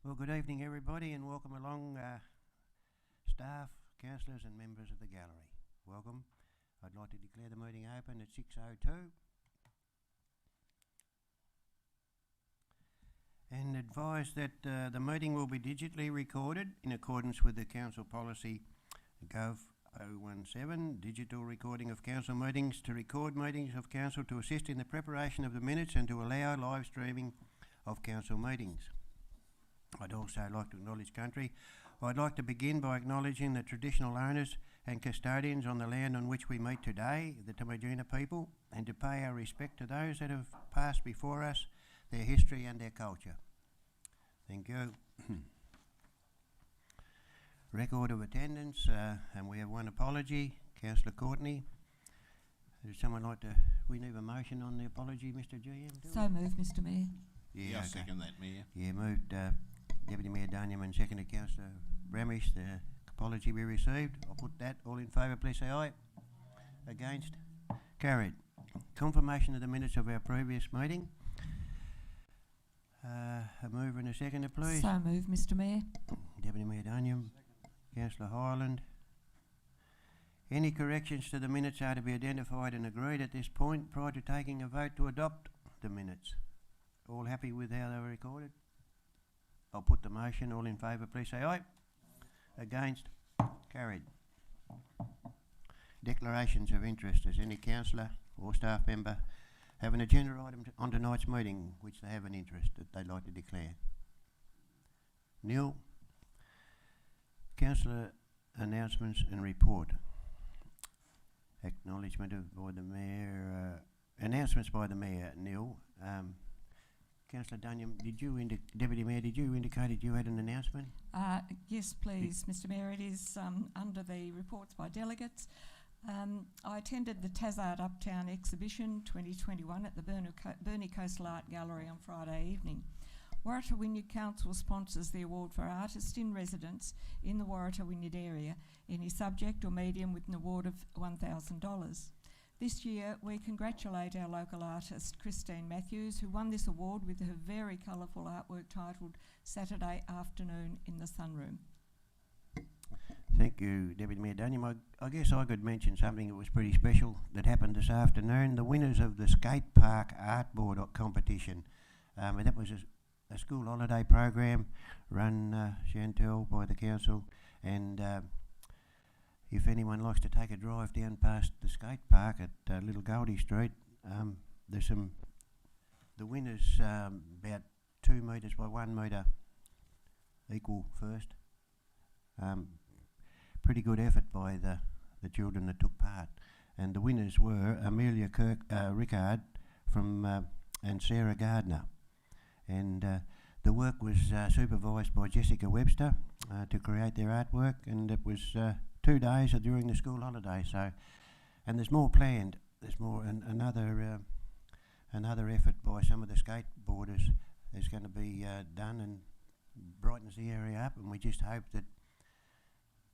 Well, good evening everybody and welcome along staff, councillors and members of the gallery. Welcome. I'd like to declare the meeting open at 6:02 and advise that the meeting will be digitally recorded in accordance with the council policy Gov 017, digital recording of council meetings, to record meetings of council, to assist in the preparation of the minutes and to allow live streaming of council meetings. I'd also like to acknowledge country. I'd like to begin by acknowledging the traditional owners and custodians on the land on which we meet today, the Tamajuna people, and to pay our respect to those that have passed before us, their history and their culture. Thank you. Record of attendance, and we have one apology, Councillor Courtney. Does someone like to, we need a motion on the apology, Mr GM? So moved, Mr Mayor. Yeah, I second that, Mayor. Yeah, moved Deputy Mayor Dunyam and seconded Councillor Bramish. The apology we received. I'll put that. All in favour, please say aye. Against? Carried. Confirmation of the minutes of our previous meeting. A mover and a seconder, please. So moved, Mr Mayor. Deputy Mayor Dunyam. Councillor Hyland. Any corrections to the minutes are to be identified and agreed at this point prior to taking a vote to adopt the minutes. All happy with how they were recorded? I'll put the motion. All in favour, please say aye. Against? Carried. Declarations of interest. Does any councillor or staff member have an agenda item on tonight's meeting which they have an interest that they'd like to declare? Neil? Councillor announcements and report. Acknowledgement by the Mayor. Announcements by the Mayor, Neil. Councillor Dunyam, Deputy Mayor, did you indicate that you had an announcement? Yes, please, Mr Mayor. It is under the reports by delegates. I attended the Tasart Uptown Exhibition 2021 at the Burnie Coastal Art Gallery on Friday evening. Waratah Wynyard Council sponsors the award for artist in residence in the Waratah Wynyard area, any subject or medium with an award of $1,000. This year we congratulate our local artist Christine Matthews, who won this award with her very colourful artwork titled Saturday Afternoon in the Sunroom. Thank you, Deputy Mayor Dunyam. I guess I could mention something that was pretty special that happened this afternoon. The winners of the skate park artboard competition, that was a school holiday program run, Chantel, by the council, and if anyone likes to take a drive down past the skate park at Little Goldie Street, there's the winners about 2 metres by 1 metre equal first. Pretty good effort by the children that took part, and the winners were Amelia Rickard from and Sarah Gardner, and the work was supervised by Jessica Webster to create their artwork, and it was 2 days during the school holiday. So, and there's more planned. There's more, and another effort by some of the skateboarders is going to be done and brightens the area up. And we just hope that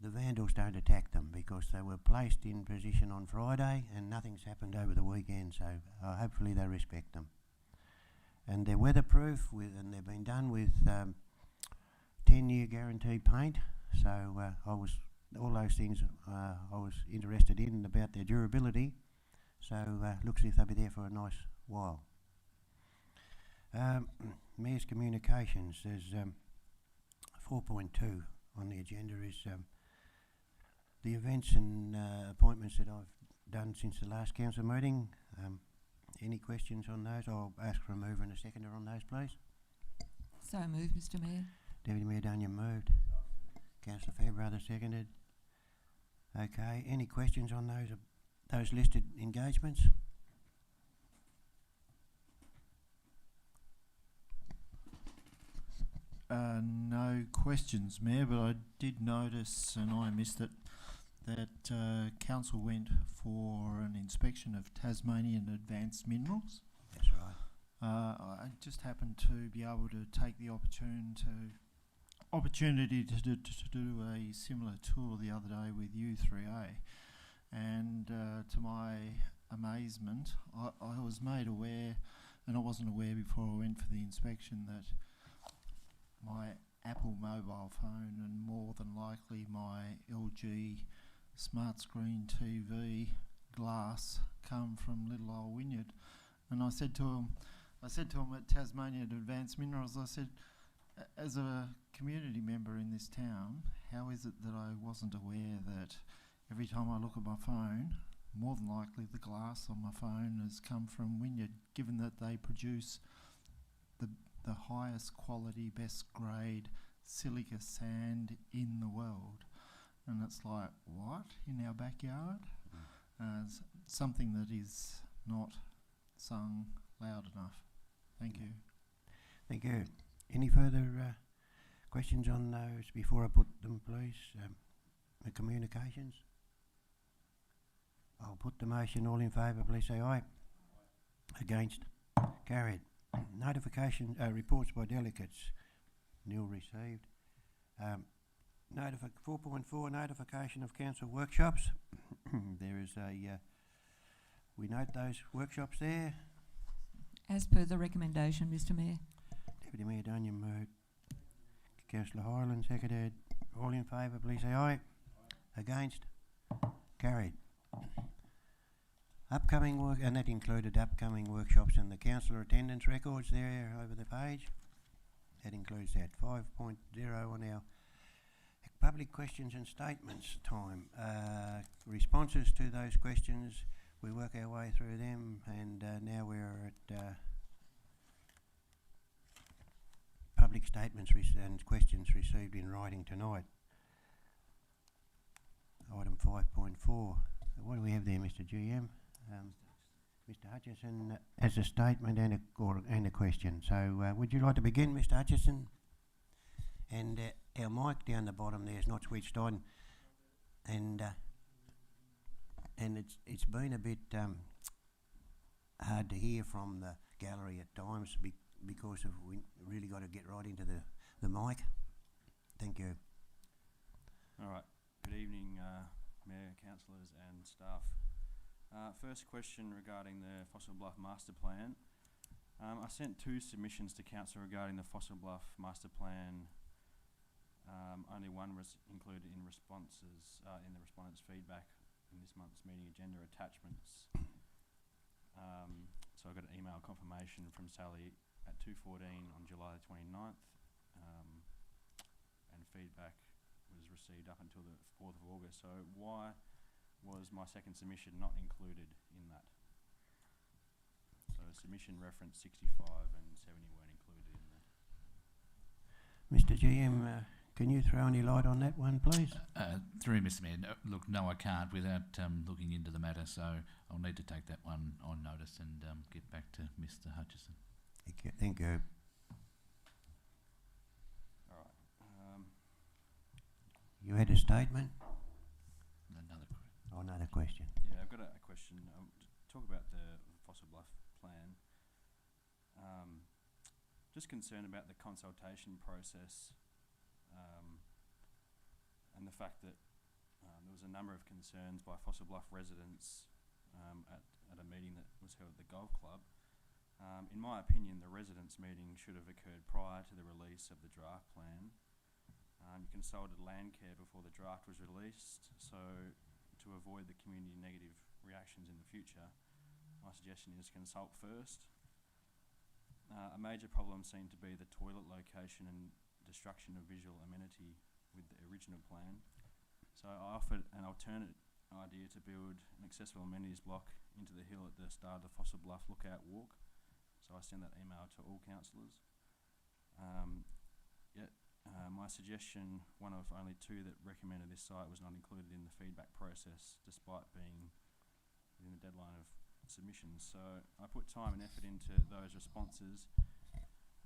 the vandals don't attack them, because they were placed in position on Friday and nothing's happened over the weekend. So hopefully they respect them. And they're weatherproof, and they've been done with 10-year guarantee paint. So all those things I was interested in about their durability. So looks as if they'll be there for a nice while. Mayor's communications. There's 4.2 on the agenda is the events and appointments that I've done since the last council meeting. Any questions on those? I'll ask for a mover and a seconder on those, please. So moved, Mr Mayor. Deputy Mayor Dunyam moved. Councillor Fairbrother seconded. Okay, any questions on those listed engagements? No questions, Mayor, but I did notice, and I missed it, that Council went for an inspection of Tasmanian advanced minerals. That's right. I just happened to be able to take the opportunity to do a similar tour the other day with U3A, and to my amazement, I was made aware, and I wasn't aware before I went for the inspection, that my Apple mobile phone and more than likely my LG smart screen TV glass come from little old Wynyard. And I said to him at Tasmanian Advanced Minerals, I said, as a community member in this town, how is it that I wasn't aware that every time I look at my phone, more than likely the glass on my phone has come from Wynyard, given that they produce the highest quality, best grade silica sand in the world. And it's like, what? In our backyard? Something that is not sung loud enough. Thank you. Thank you. Any further questions on those before I put them, please? The communications? I'll put the motion. All in favour, please say aye. Against? Carried. Notification, reports by delegates. Nil received. 4.4, notification of council workshops. There is we note those workshops there. As per the recommendation, Mr Mayor. Deputy Mayor Duniam moved. Councillor Hyland seconded. All in favour, please say aye. Against? Carried. Upcoming work, and that included upcoming workshops and the councillor attendance records there over the page. That includes that. 5.0 on our public questions and statements time. Responses to those questions, we work our way through them, and now we're at public statements and questions received in writing tonight. Item 5.4. What do we have there, Mr GM? Mr Hutchison has a statement and a question. So would you like to begin, Mr Hutchison? And our mic down the bottom there is not switched on, and it's been a bit hard to hear from the gallery at times because we really got to get right into the mic. Thank you. All right. Good evening, Mayor, councillors and staff. First question regarding the Fossil Bluff Master Plan. I sent 2 submissions to council regarding the Fossil Bluff Master Plan. Only one was included in responses in the respondents' feedback in this month's meeting agenda attachments. So I got an email confirmation from Sally at 2:14 on July the 29th, and feedback was received up until the 4th of August. So why was my second submission not included in that? So submission reference 65 and 70 weren't included in there. Mr GM, can you throw any light on that one, please? Through Mr Mayor, no, I can't without looking into the matter, so I'll need to take that one on notice and get back to Mr Hutchison. Thank you. All right. You had a statement? Another question. Another question. Yeah, I've got a question. Talk about the Fossil Bluff plan. Just concerned about the consultation process, and the fact that there was a number of concerns by Fossil Bluff residents at a meeting that was held at the golf club. In my opinion, the residents' meeting should have occurred prior to the release of the draft plan. You consulted Landcare before the draft was released, so to avoid the community negative reactions in the future, my suggestion is consult first. A major problem seemed to be the toilet location and destruction of visual amenity with the original plan. So I offered an alternate idea to build an accessible amenities block into the hill at the start of the Fossil Bluff Lookout Walk. So I sent that email to all councillors. My suggestion, one of only 2 that recommended this site, was not included in the feedback process despite being within the deadline of submissions. So I put time and effort into those responses,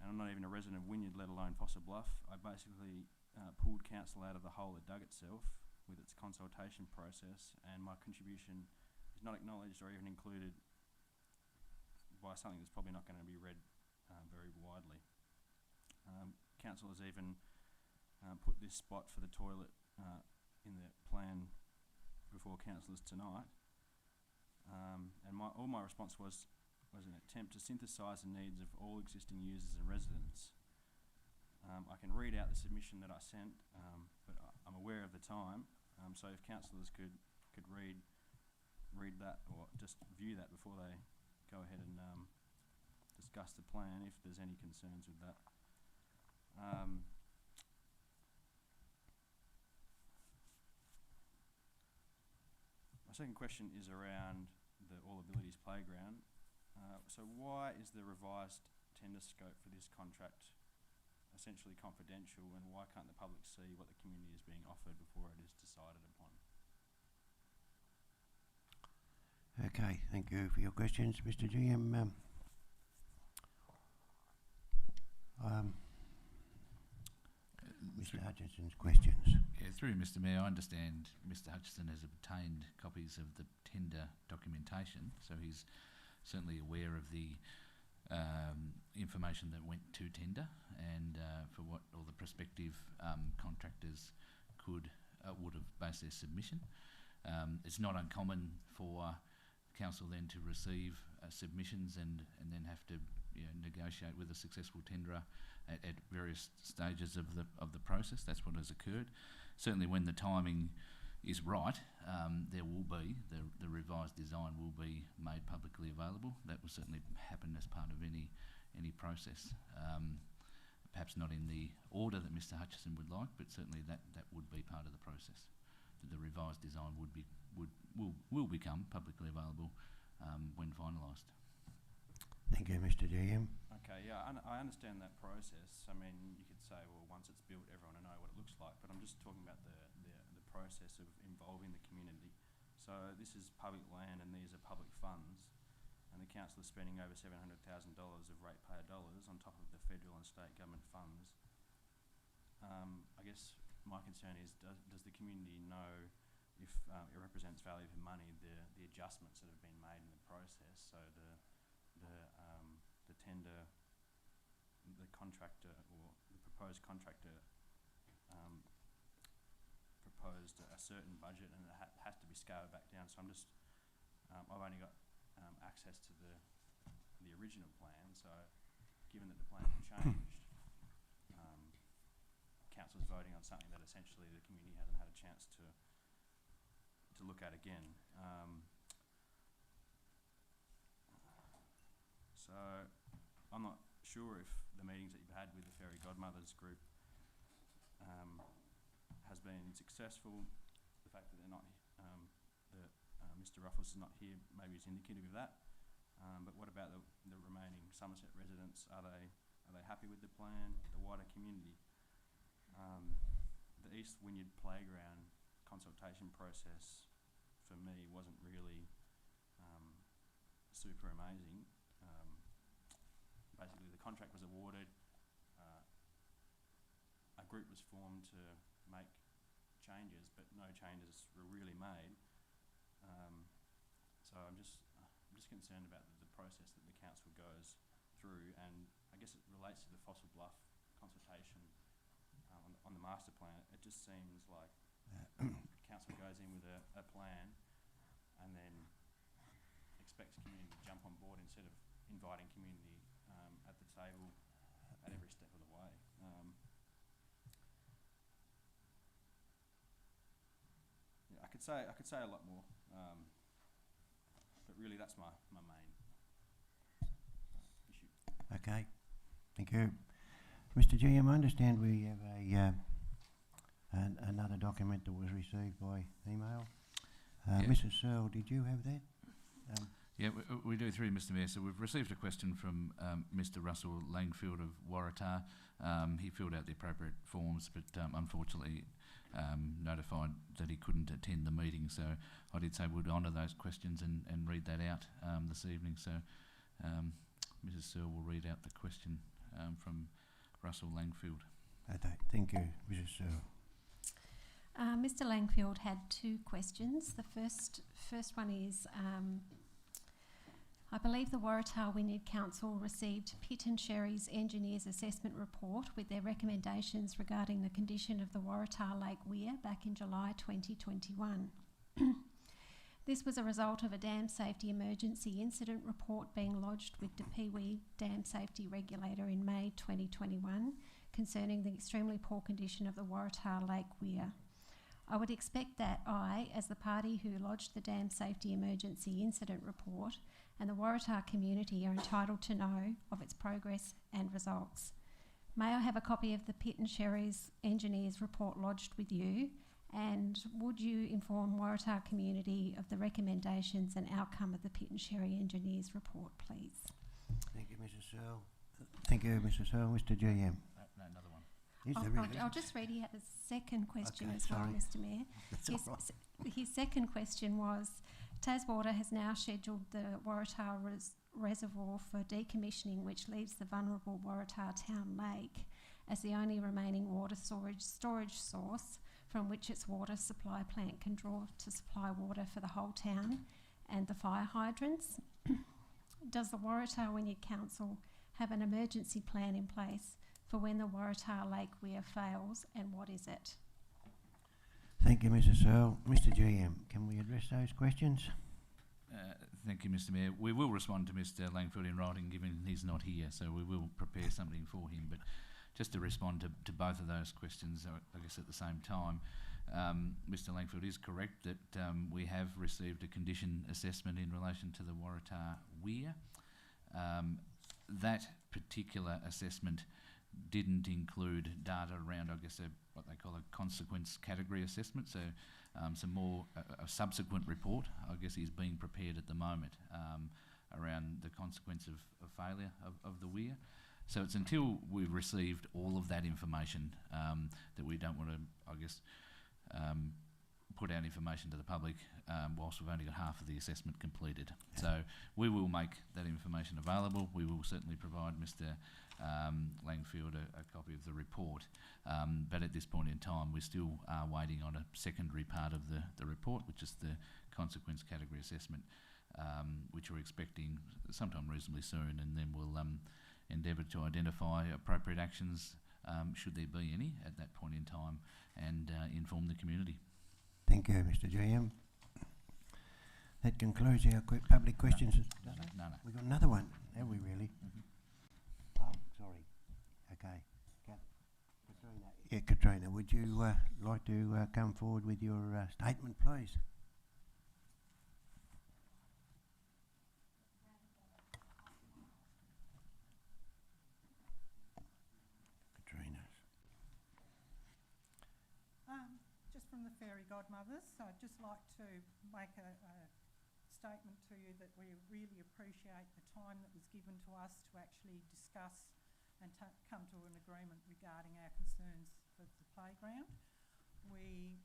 and I'm not even a resident of Wynyard, let alone Fossil Bluff. I basically pulled council out of the hole it dug itself with its consultation process, and my contribution is not acknowledged or even included by something that's probably not going to be read very widely. Council has even put this spot for the toilet in the plan before councillors tonight, and all my response was an attempt to synthesise the needs of all existing users and residents. I can read out the submission that I sent, but I'm aware of the time, so if councillors could read that or just view that before they go ahead and discuss the plan, if there's any concerns with that. My second question is around the All Abilities Playground. So why is the revised tender scope for this contract essentially confidential, and why can't the public see what the community is being offered before it is decided upon? Okay, thank you for your questions, Mr. GM. Mr. Hutchinson's questions. Yeah, through Mr. Mayor, I understand Mr. Hutchison has obtained copies of the tender documentation, so he's certainly aware of the information that went to tender, and for what all the prospective contractors would have based their submission. It's not uncommon for council then to receive submissions and then have to negotiate with a successful tenderer at various stages of the process. That's what has occurred. Certainly, when the timing is right, there will be the revised design will be made publicly available. That will certainly happen as part of any process. Perhaps not in the order that Mr. Hutchison would like, but certainly that would be part of the process. The revised design will become publicly available when finalised. Thank you, Mr. GM. Okay, yeah, I understand that process. I mean, you could say, well, once it's built, everyone will know what it looks like, but I'm just talking about the process of involving the community. So this is public land and these are public funds, and the council is spending over $700,000 of ratepayer dollars on top of the federal and state government funds. I guess my concern is, does the community know if it represents value for money, the adjustments that have been made in the process? So the tender, the contractor or the proposed contractor proposed a certain budget, and it has to be scaled back down. So I'm just, I've only got access to the original plan. So given that the plan changed, council's voting on something that essentially the community hasn't had a chance to look at again. So I'm not sure if the meetings that you've had with the Fairy Godmothers group has been successful. The fact that they're not, Mr. Ruffles is not here, maybe is indicative of that. But what about the remaining Somerset residents? Are they happy with the plan? The wider community? The East Wynyard Playground consultation process for me wasn't really super amazing. Basically, the contract was awarded. A group was formed to make changes, but no changes were really made. So I'm just concerned about the process that the council goes through, and I guess it relates to the Fossil Bluff consultation on the master plan. It just seems like council goes in with a plan and then expects community to jump on board instead of inviting community at the table at every step of the way. Yeah, I could say a lot more, but really that's my main issue. Okay, thank you. Mr. GM, I understand we have another document that was received by email. Yeah. Mrs. Searle, did you have that? Yeah, we do through Mr. Mayor. So we've received a question from Mr. Russell Langfield of Waratah. He filled out the appropriate forms, but unfortunately notified that he couldn't attend the meeting. So I did say we'd honour those questions and read that out this evening. So Mrs. Searle will read out the question from Russell Langfield. Okay, thank you, Mrs. Searle. Mr. Langfield had two questions. The first one is, I believe the Waratah Wynyard Council received Pitt and Sherry's engineers assessment report with their recommendations regarding the condition of the Waratah Lake Weir back in July 2021. This was a result of a dam safety emergency incident report being lodged with the Pee Wee Dam Safety Regulator in May 2021, concerning the extremely poor condition of the Waratah Lake Weir. I would expect that I, as the party who lodged the Dam Safety Emergency Incident Report, and the Waratah community are entitled to know of its progress and results. May I have a copy of the Pitt and Sherry's engineers report lodged with you, and would you inform Waratah community of the recommendations and outcome of the Pitt and Sherry engineers report, please? Thank you, Mrs. Searle. Thank you, Mrs. Searle. Mr. GM. No, another one. Is there really? I'll just read you out the second question Okay, as well, sorry. Mr. Mayor. That's all right. His second question was, Taswater has now scheduled the Waratah Reservoir for decommissioning, which leaves the vulnerable Waratah Town Lake as the only remaining water storage source from which its water supply plant can draw to supply water for the whole town and the fire hydrants. Does the Waratah Wynyard Council have an emergency plan in place for when the Waratah Lake Weir fails, and what is it? Thank you, Mrs. Searle. Mr. GM, can we address those questions? Thank you, Mr. Mayor. We will respond to Mr. Langfield in writing, given he's not here, so we will prepare something for him. But just to respond to both of those questions, I guess at the same time, Mr. Langfield is correct that we have received a condition assessment in relation to the Waratah Weir. That particular assessment didn't include data around, I guess, what they call a consequence category assessment. So some more, a subsequent report, I guess, is being prepared at the moment around the consequence of failure of the weir. So it's until we've received all of that information that we don't want to, I guess, put out information to the public whilst we've only got half of the assessment completed. So we will make that information available. We will certainly provide Mr. Langfield a copy of the report. But at this point in time, we still are waiting on a secondary part of the report, which is the consequence category assessment, which we're expecting sometime reasonably soon, and then we'll endeavour to identify appropriate actions, should there be any, at that point in time, and inform the community. Thank you, Mr. GM. That concludes our public questions. No. We've got another one, have we really? Oh, sorry. Okay. Katrina. Yeah, Katrina, would you like to come forward with your statement, please? Katrina. Just from the fairy godmothers, I'd just like to make a statement to you that we really appreciate the time that was given to us to actually discuss and come to an agreement regarding our concerns for the playground. We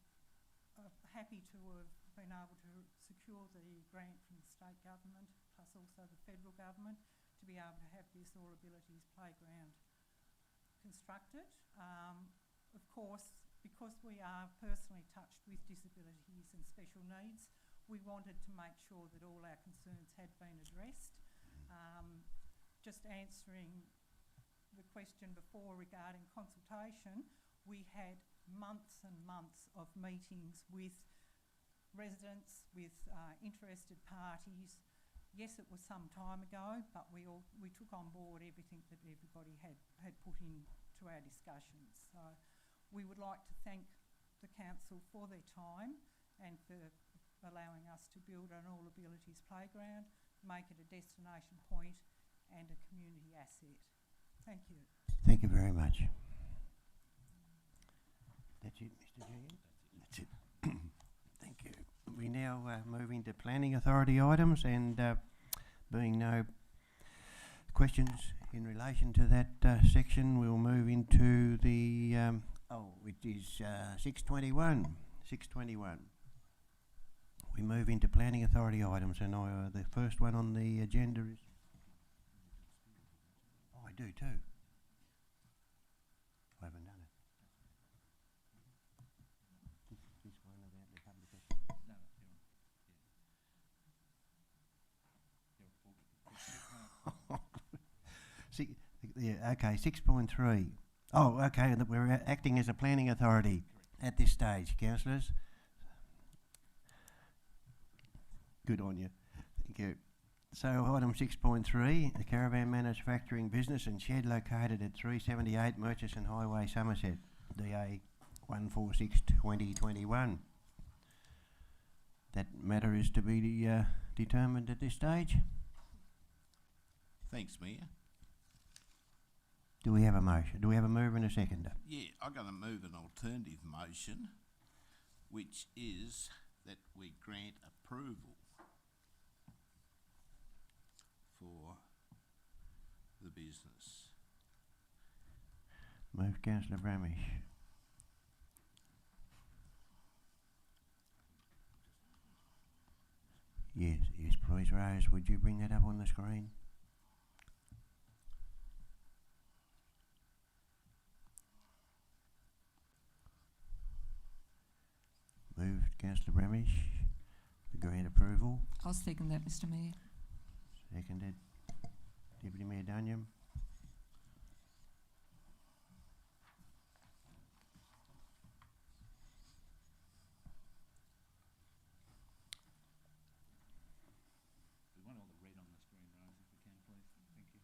are happy to have been able to secure the grant from the state government, plus also the federal government, to be able to have this All Abilities playground constructed. Of course, because we are personally touched with disabilities and special needs, we wanted to make sure that all our concerns had been addressed. Just answering the question before regarding consultation, we had months and months of meetings with residents, with interested parties. Yes, it was some time ago, but we took on board everything that everybody had put into our discussions. So we would like to thank the council for their time and for allowing us to build an All Abilities playground, make it a destination point and a community asset. Thank you. Thank you very much. That's it, Mr. GM? That's it. Thank you. We now move into planning authority items, and being no questions in relation to that section, we'll move into the which is 621. 621. We move into planning authority items, and the first one on the agenda is. Oh, I do too. I haven't done it. This one about the public. Yeah, okay, 6.3. Oh, okay, that we're acting as a planning authority at this stage, councillors. Good on you. Thank you. So item 6.3, the caravan manufacturing business and shed located at 378 Murchison Highway, Somerset, DA 146-2021. That matter is to be determined at this stage. Thanks, Mayor. Do we have a motion? Do we have a mover and a seconder? Yeah, I'm going to move an alternative motion, which is that we grant approval for the business. Move Councillor Bramish. Yes, please, Rose, would you bring that up on the screen? Moved Councillor Bramish. The grant approval. I'll second that, Mr Mayor. Seconded. Deputy Mayor Dunyam. We want all the red on the screen, Rose, if we can, please. Thank you.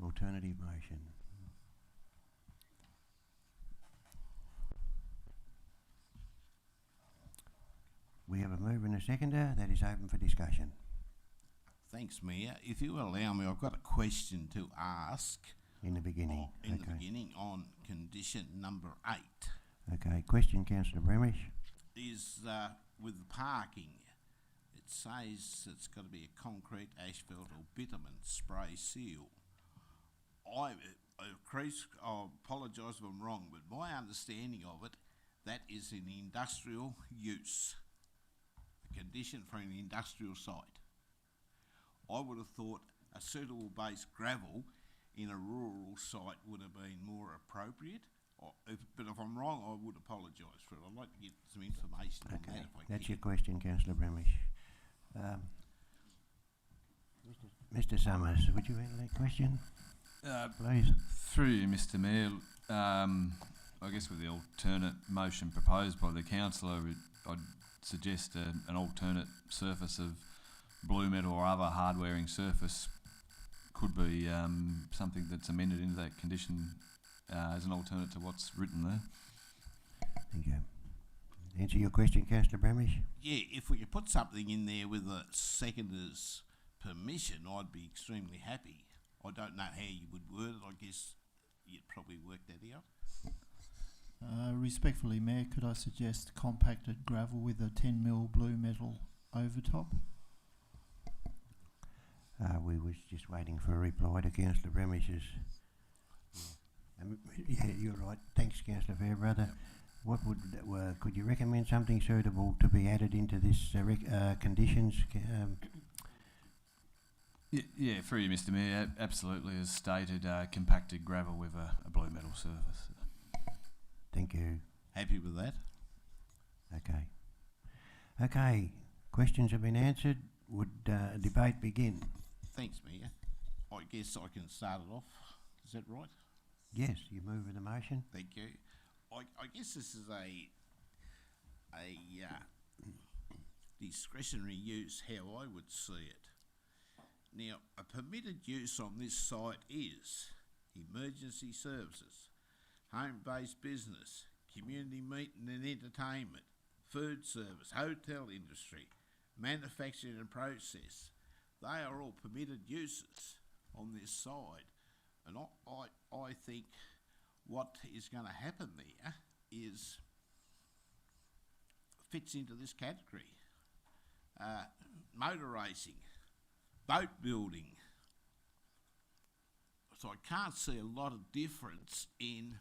Alternative motion. We have a mover and a seconder. That is open for discussion. Thanks, Mayor. If you allow me, I've got a question to ask. In the beginning. The beginning on condition number 8. Okay, question, Councillor Bramish. Is with the parking, it says it's got to be a concrete, asphalt or bitumen spray seal. I apologise if I'm wrong, but my understanding of it, that is an industrial use. Condition for an industrial site. I would have thought a suitable base gravel in a rural site would have been more appropriate. But if I'm wrong, I would apologise for it. I'd like to get some information on that if I That's can. your question, Councillor Bramish. Mr Summers, would you answer that question? Please. Through you, Mr Mayor, I guess with the alternate motion proposed by the councillor, I'd suggest an alternate surface of blue metal or other hard-wearing surface could be something that's amended into that condition as an alternate to what's written there. Thank you. Answer your question, Councillor Bramish? Yeah, if we could put something in there with a seconder's permission, I'd be extremely happy. I don't know how you would word it. I guess you'd probably work that out. Respectfully, Mayor, could I suggest compacted gravel with a 10mm blue metal overtop? We was just waiting for a reply to Councillor Bramish's. Yeah, you're right. Thanks, Councillor Fairbrother. What would could you recommend something suitable to be added into this conditions? Yeah, through you, Mr Mayor, absolutely, as stated, compacted gravel with a blue metal surface. Thank you. Happy with that? Okay. Okay, questions have been answered. Would debate begin? Thanks, Mayor. I guess I can start it off. Is that right? Yes, you move with the motion. Thank you. I guess this is a discretionary use, how I would see it. Now, a permitted use on this site is emergency services, home-based business, community meeting and entertainment, food service, hotel industry, manufacturing and process. They are all permitted uses on this side. And I think what is going to happen there is fits into this category. Motor racing, boat building. So I can't see a lot of difference in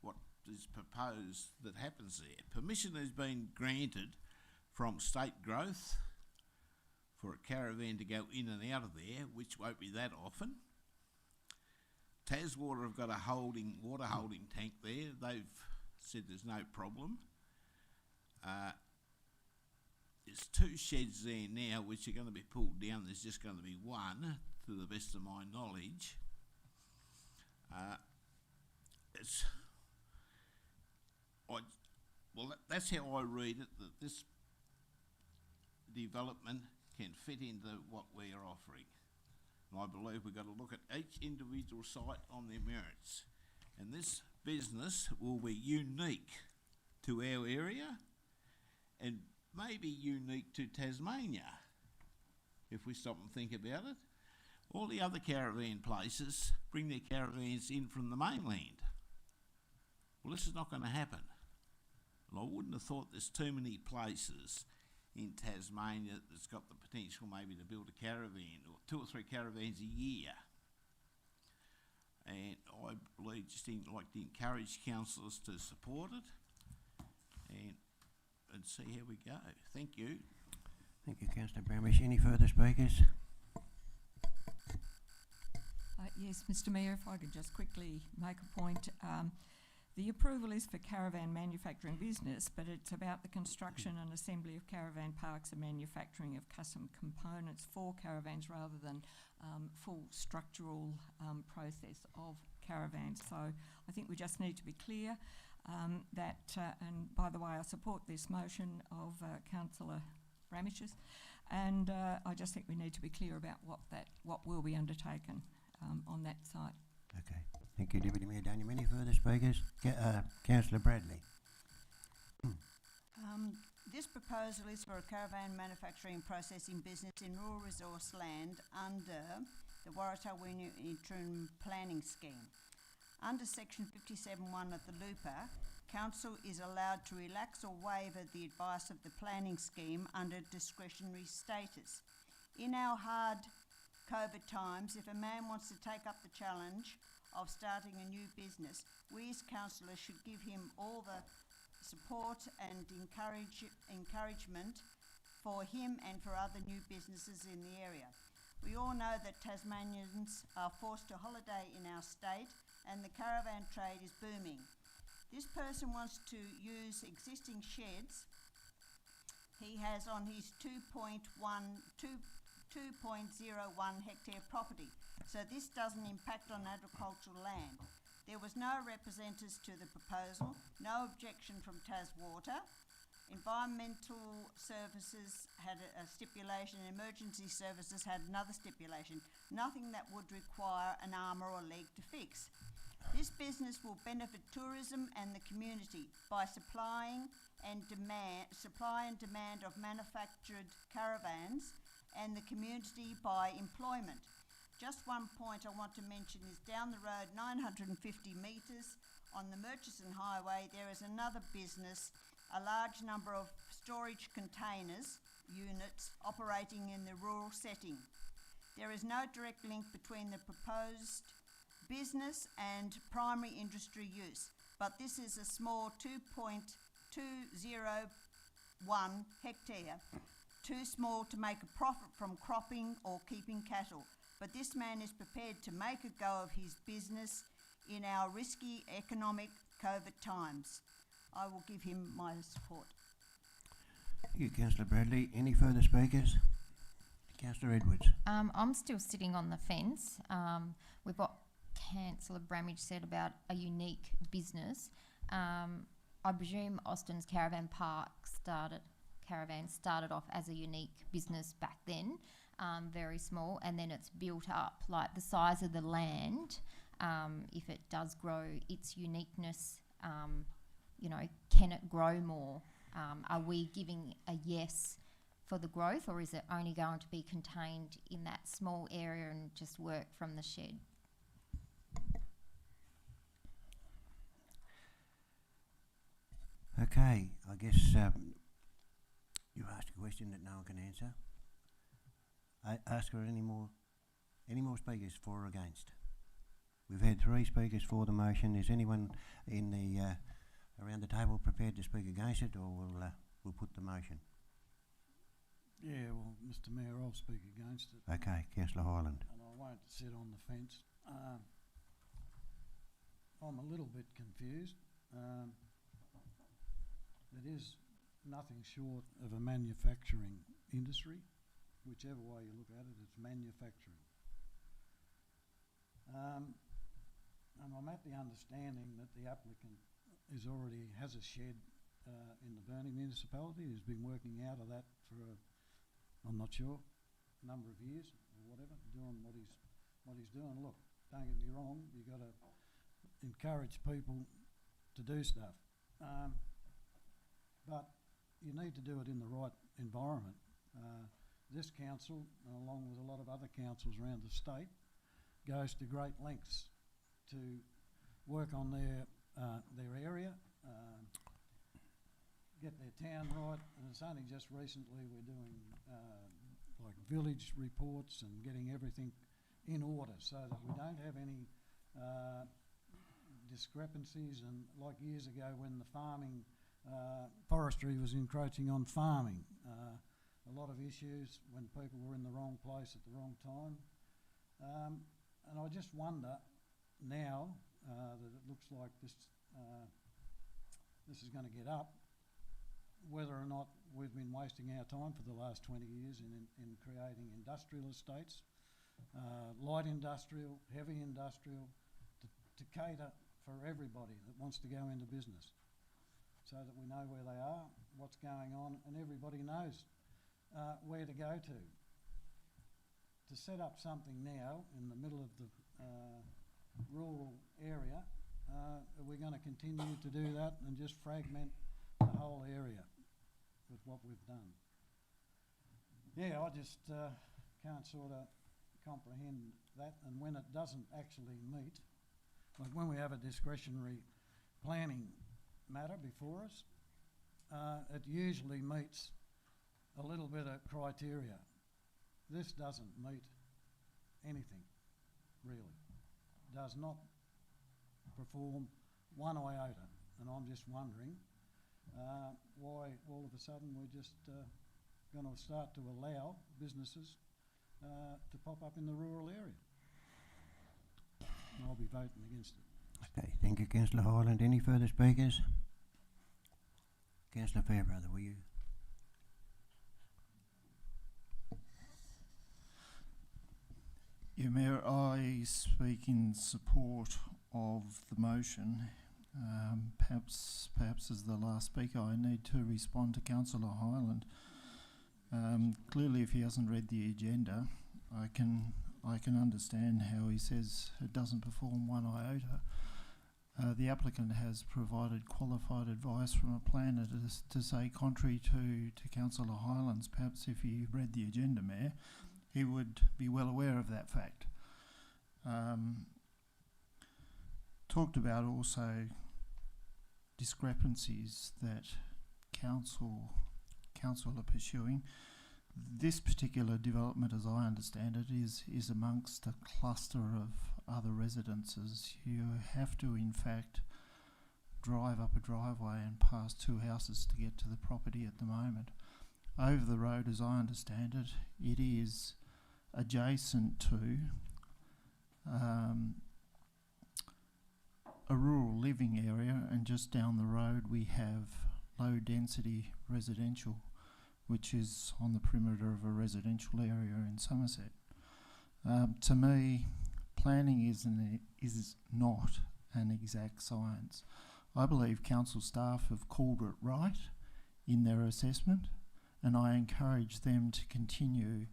what is proposed that happens there. Permission has been granted from state growth for a caravan to go in and out of there, which won't be that often. Taswater have got a water holding tank there. They've said there's no problem. There's 2 sheds there now which are going to be pulled down. There's just going to be one, to the best of my knowledge. That's how I read it, that this development can fit into what we're offering. And I believe we've got to look at each individual site on their merits. And this business will be unique to our area and maybe unique to Tasmania, if we stop and think about it. All the other caravan places bring their caravans in from the mainland. Well, this is not going to happen. And I wouldn't have thought there's too many places in Tasmania that's got the potential maybe to build a caravan or 2 or 3 caravans a year. And I believe like to encourage councillors to support it and see how we go. Thank you. Thank you, Councillor Bramish. Any further speakers? Yes, Mr Mayor, if I could just quickly make a point. The approval is for caravan manufacturing business, but it's about the construction and assembly of caravan parks and manufacturing of custom components for caravans rather than full structural process of caravans. So I think we just need to be clear that, and by the way, I support this motion of Councillor Bramish's, and I just think we need to be clear about what will be undertaken on that site. Okay. Thank you, Deputy Mayor Daniel. Any further speakers? Councillor Bradley. This proposal is for a caravan manufacturing processing business in rural resource land under the Waratah Wynyard Planning Scheme. Under section 57(1) of the LUPA, Council is allowed to relax or waiver the advice of the planning scheme under discretionary status. In our hard COVID times, if a man wants to take up the challenge of starting a new business, we as councillors should give him all the support and encouragement for him and for other new businesses in the area. We all know that Tasmanians are forced to holiday in our state and the caravan trade is booming. This person wants to use existing sheds he has on his 2.01 hectare property, so this doesn't impact on agricultural land. There was no representatives to the proposal, no objection from Taswater. Environmental services had a stipulation, emergency services had another stipulation, nothing that would require an arm or a leg to fix. This business will benefit tourism and the community by supply and demand of manufactured caravans and the community by employment. Just one point I want to mention is down the road 950 metres on the Murchison Highway there is another business, a large number of storage containers units operating in the rural setting. There is no direct link between the proposed business and primary industry use, but this is a small 2.201 hectare, too small to make a profit from cropping or keeping cattle. But this man is prepared to make a go of his business in our risky economic COVID times. I will give him my support. Thank you, Councillor Bradley. Any further speakers? Councillor Edwards. I'm still sitting on the fence with what Councillor Bramage said about a unique business. I presume Austin's Caravan Park started off as a unique business back then, very small, and then it's built up. Like the size of the land, if it does grow, its uniqueness, can it grow more? Are we giving a yes for the growth, or is it only going to be contained in that small area and just work from the shed? Okay, I guess you asked a question that no one can answer. I ask her any more speakers for or against? We've had 3 speakers for the motion. Is anyone in the around the table prepared to speak against it, or we'll put the motion? Yeah, well, Mr Mayor, I'll speak against it. Okay, Councillor Hyland. And I won't sit on the fence. I'm a little bit confused. It is nothing short of a manufacturing industry. Whichever way you look at it, it's manufacturing. And I'm at the understanding that the applicant has a shed in the Burnie municipality, has been working out of that for I'm not sure, number of years or whatever, doing what he's doing. Look, don't get me wrong, you've got to encourage people to do stuff. But you need to do it in the right environment. This council, along with a lot of other councils around the state, goes to great lengths to work on their area, get their town right, and it's only just recently we're doing like village reports and getting everything in order so that we don't have any discrepancies. And like years ago when the farming, forestry was encroaching on farming, a lot of issues when people were in the wrong place at the wrong time. And I just wonder now that it looks like this is going to get up, whether or not we've been wasting our time for the last 20 years in creating industrial estates, light industrial, heavy industrial, to cater for everybody that wants to go into business, so that we know where they are, what's going on, and everybody knows where to go to. To set up something now in the middle of the rural area, we're going to continue to do that and just fragment the whole area with what we've done. Yeah, I just can't sort of comprehend that, and when it doesn't actually meet, like when we have a discretionary planning matter before us, it usually meets a little bit of criteria. This doesn't meet anything, really. Does not perform one iota, and I'm just wondering why all of a sudden we're just going to start to allow businesses to pop up in the rural area. And I'll be voting against it. Okay, thank you, Councillor Hyland. Any further speakers? Councillor Fairbrother, will you? Yeah, Mayor, I speak in support of the motion. Perhaps as the last speaker, I need to respond to Councillor Hyland. Clearly, if he hasn't read the agenda, I can understand how he says it doesn't perform one iota. The applicant has provided qualified advice from a planner to say, contrary to Councillor Hyland's. Perhaps if he read the agenda, Mayor, he would be well aware of that fact. Talked about also discrepancies that council are pursuing. This particular development, as I understand it, is amongst a cluster of other residences. You have to, in fact, drive up a driveway and pass two houses to get to the property at the moment. Over the road, as I understand it, it is adjacent to a rural living area, and just down the road we have low density residential, which is on the perimeter of a residential area in Somerset. To me, planning is not an exact science. I believe council staff have called it right in their assessment, and I encourage them to continue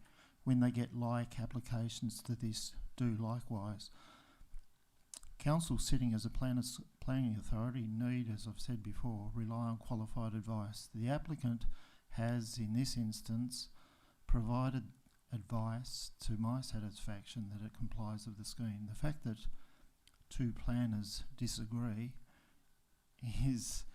when they get like applications to this, do likewise. Council sitting as a planning authority need, as I've said before, rely on qualified advice. The applicant has, in this instance, provided advice to my satisfaction that it complies with the scheme. The fact that two planners disagree is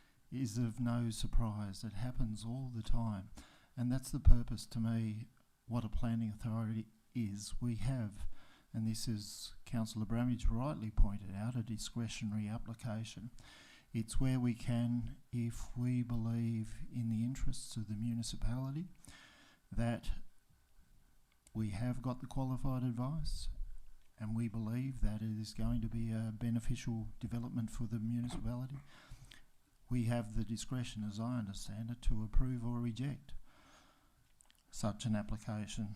of no surprise. It happens all the time, and that's the purpose, to me, what a planning authority is. We have, and this is Councillor Bramage rightly pointed out, a discretionary application. It's where we can, if we believe in the interests of the municipality, that we have got the qualified advice and we believe that it is going to be a beneficial development for the municipality, we have the discretion, as I understand it, to approve or reject such an application.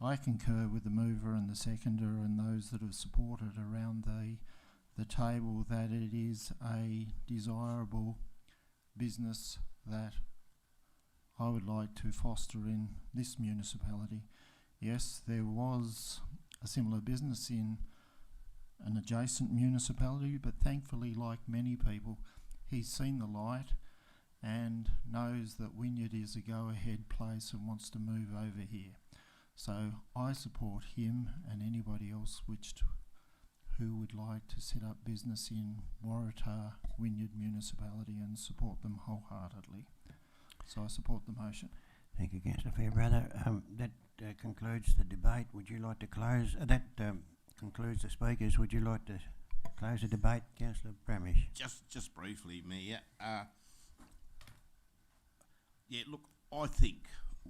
I concur with the mover and the seconder and those that have supported around the table that it is a desirable business that I would like to foster in this municipality. Yes, there was a similar business in an adjacent municipality, but thankfully, like many people, he's seen the light and knows that Wynyard is a go-ahead place and wants to move over here. So I support him and anybody else who would like to set up business in Waratah Wynyard Municipality and support them wholeheartedly. So I support the motion. Thank you, Councillor Fairbrother. That concludes the debate. Would you like to close? That concludes the speakers. Would you like to close the debate, Councillor Bramish? Just briefly, Mayor. Yeah, look, I think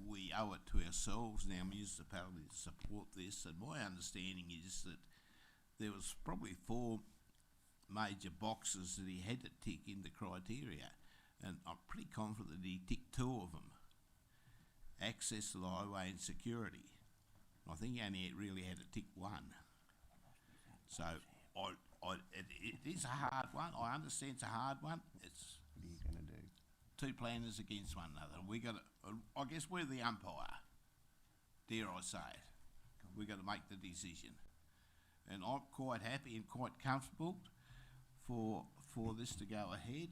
we owe it to ourselves and our municipality to support this, and my understanding is that there was probably 4 major boxes that he had to tick in the criteria, and I'm pretty confident that he ticked 2 of them. Access to the highway and security. I think he only really had to tick 1. So it is a hard one. I understand it's a hard one. It's What are you going to do? 2 planners against one another. We got to, I guess we're the umpire, dare I say it. We got to make the decision, and I'm quite happy and quite comfortable for this to go ahead.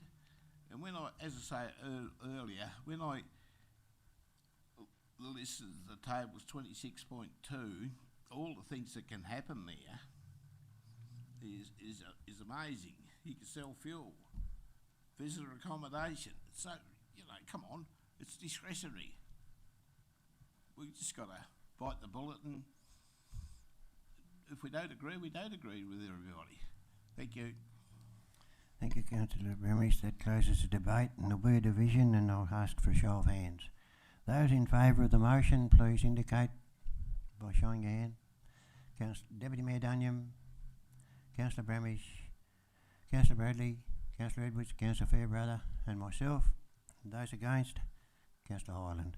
And when I, as I say earlier, when I listed the tables 26.2, all the things that can happen there is amazing. You can sell fuel, visitor accommodation. So, come on, it's discretionary. We just got to bite the bullet, and if we don't agree, we don't agree with everybody. Thank you. Thank you, Councillor Bramish. That closes the debate, and there'll be a division, and I'll ask for a show of hands. Those in favour of the motion, please indicate by showing your hand. Deputy Mayor Dunyam, Councillor Bramish, Councillor Bradley, Councillor Edwards, Councillor Fairbrother, and myself. Those against, Councillor Highland.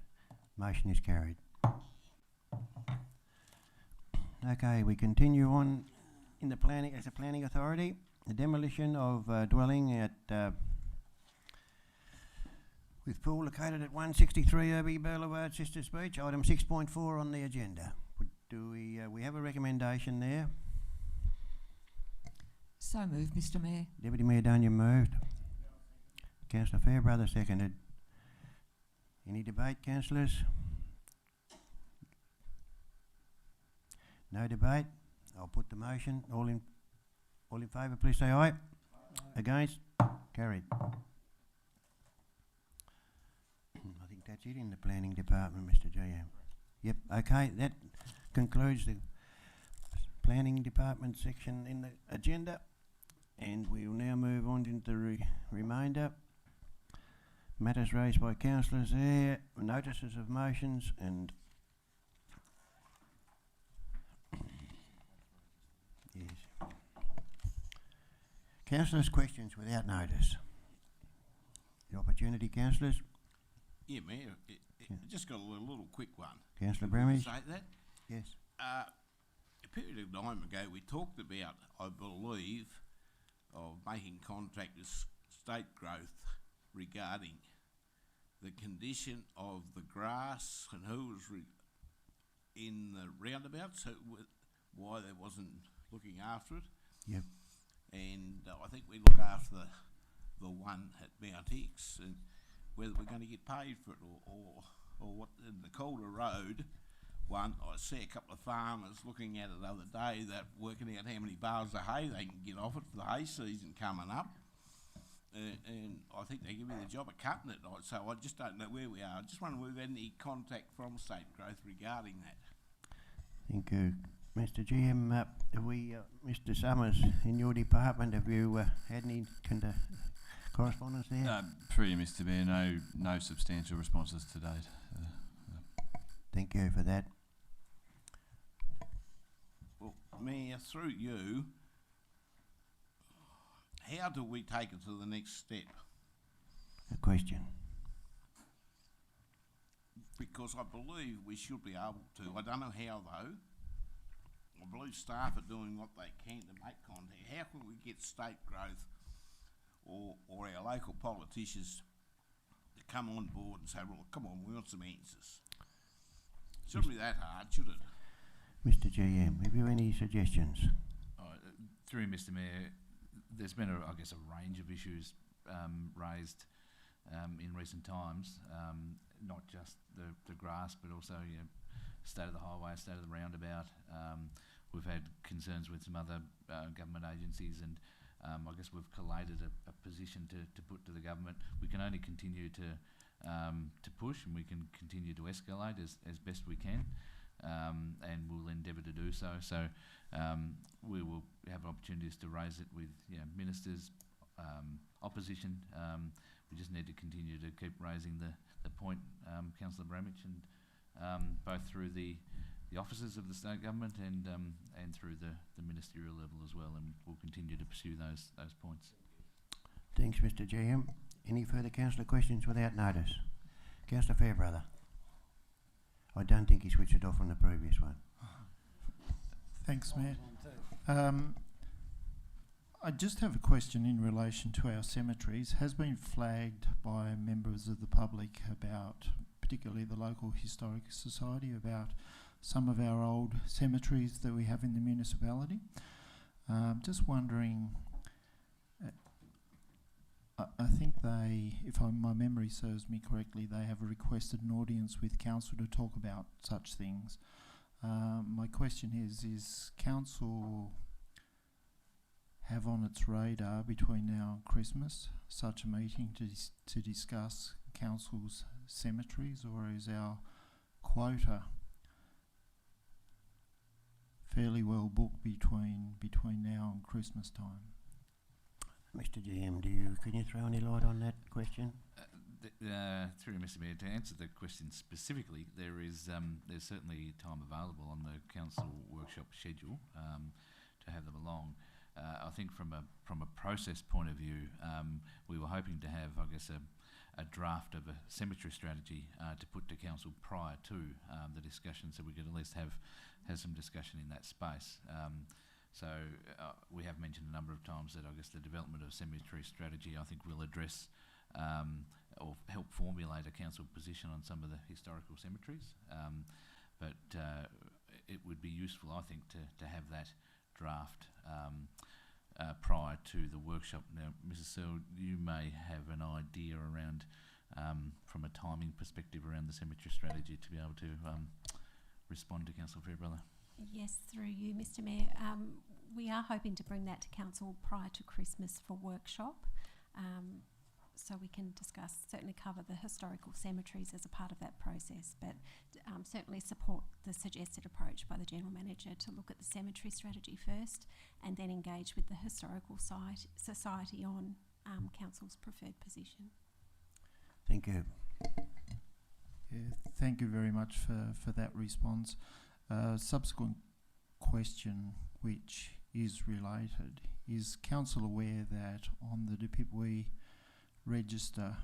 Motion is carried. Okay, we continue on in the planning, as a planning authority. The demolition of dwelling at with pool located at 163 Irby Boulevard, Sisters Beach. Item 6.4 on the agenda. Do we have a recommendation there? So moved, Mr Mayor. Deputy Mayor Dunyam moved. Councillor Fairbrother seconded. Any debate, councillors? No debate. I'll put the motion. All in favour, please say aye. Aye. Against? Carried. I think that's it in the planning department, Mr GM. Yep, okay, that concludes the planning department section in the agenda, and we will now move on into the remainder. Matters raised by councillors there, notices of motions, and yes. Councillors' questions without notice. The opportunity, councillors. Yeah, Mayor, just got a little quick one. Councillor Bramish. Say that? Yes. A period of time ago, we talked about, I believe, of making contact with state growth regarding the condition of the grass and who was in the roundabouts, why they wasn't looking after it. Yep. And I think we look after the one at Mount Hicks, and whether we're going to get paid for it or what. In the Calder Road one, I see a couple of farmers looking at it the other day that working out how many bales of hay they can get off it for the hay season coming up. And I think they give me the job of cutting it, so I just don't know where we are. I just wonder if we've had any contact from state growth regarding that. Thank you. Mr GM, have we, Mr Summers, in your department, have you had any correspondence there? Through you, Mr Mayor, no substantial responses to date. Thank you for that. Well, Mayor, through you, how do we take it to the next step? A question. Because I believe we should be able to. I don't know how though. I believe staff are doing what they can to make contact. How can we get state growth or our local politicians to come on board and say, well, come on, we want some answers. Shouldn't be that hard, should it? Mr. GM, have you any suggestions? Through Mr. Mayor, there's been, I guess, a range of issues raised in recent times, not just the grass, but also state of the highway, state of the roundabout. We've had concerns with some other government agencies, and I guess we've collated a position to put to the government. We can only continue to push, and we can continue to escalate as best we can, and we'll endeavour to do so. So we will have opportunities to raise it with ministers, opposition. We just need to continue to keep raising the point, Councillor Bramich, and both through the offices of the state government and through the ministerial level as well, and we'll continue to pursue those points. Thanks, Mr. GM. Any further councillor questions without notice? Councillor Fairbrother. I don't think he switched it off on the previous one. Thanks, Mayor. I just have a question in relation to our cemeteries. Has been flagged by members of the public about, particularly the local historic society, about some of our old cemeteries that we have in the municipality. Just wondering, I think they, if my memory serves me correctly, they have requested an audience with council to talk about such things. My question is council have on its radar between now and Christmas such a meeting to discuss council's cemeteries, or is our quota fairly well booked between now and Christmas time? Mr. GM, can you throw any light on that question? Through Mr. Mayor, to answer the question specifically, there's certainly time available on the council workshop schedule to have them along. I think from a process point of view, we were hoping to have, I guess, a draft of a cemetery strategy to put to council prior to the discussion, so we could at least have some discussion in that space. So we have mentioned a number of times that I guess the development of cemetery strategy, I think, will address or help formulate a council position on some of the historical cemeteries. But it would be useful, I think, to have that draft prior to the workshop. Now, Mrs. Searle, you may have an idea around, from a timing perspective, around the cemetery strategy to be able to respond to Councillor Fairbrother. Yes, through you, Mr. Mayor. We are hoping to bring that to council prior to Christmas for workshop, so we can certainly cover the historical cemeteries as a part of that process, but certainly support the suggested approach by the General Manager to look at the cemetery strategy first and then engage with the Historical Society on council's preferred position. Thank you. Yeah, thank you very much for that response. Subsequent question, which is related, is council aware that on the Dipipwe register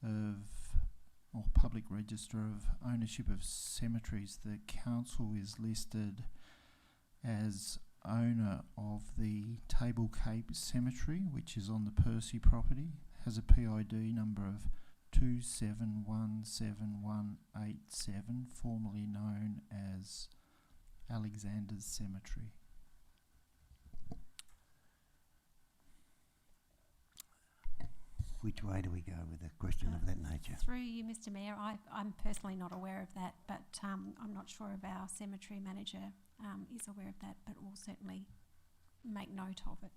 or public register of ownership of cemeteries, the council is listed as owner of the Table Cape Cemetery, which is on the Percy property, has a PID number of 271787, formerly known as Alexander's Cemetery. Which way do we go with a question of that nature? Through you, Mr. Mayor, I'm personally not aware of that, but I'm not sure if our cemetery manager is aware of that, but we'll certainly make note of it.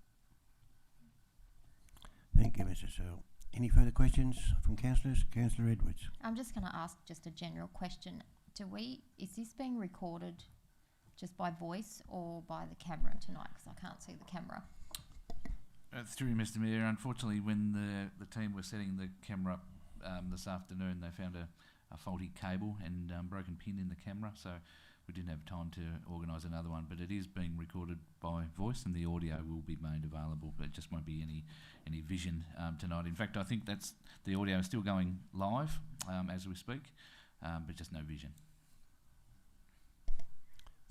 Thank you, Mrs. Searle. Any further questions from councillors? Councillor Edwards. I'm just going to ask just a general question. Is this being recorded just by voice or by the camera tonight? Because I can't see the camera. Through you, Mr. Mayor, unfortunately, when the team were setting the camera up this afternoon, they found a faulty cable and broken pin in the camera, so we didn't have time to organise another one. But it is being recorded by voice, and the audio will be made available, but it just won't be any vision tonight. In fact, I think the audio is still going live as we speak, but just no vision.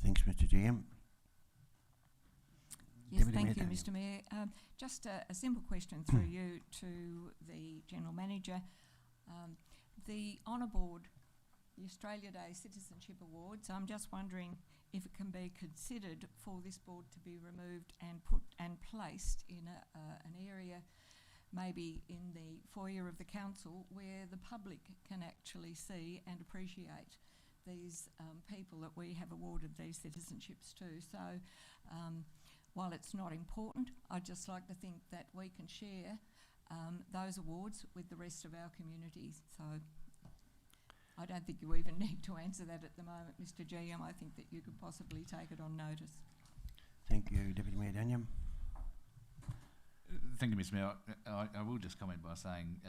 Thanks, Mr. GM. Yes, thank you, Mr. Mayor. Just a simple question through you to the General Manager. The Honour Board, the Australia Day Citizenship Awards, I'm just wondering if it can be considered for this board to be removed and placed in an area, maybe in the foyer of the council, where the public can actually see and appreciate these people that we have awarded these citizenships to. So while it's not important, I'd just like to think that we can share those awards with the rest of our community. So I don't think you even need to answer that at the moment, Mr. GM. I think that you could possibly take it on notice. Thank you, Deputy Mayor Daniel. Thank you, Mr. Mayor. I will just comment by saying,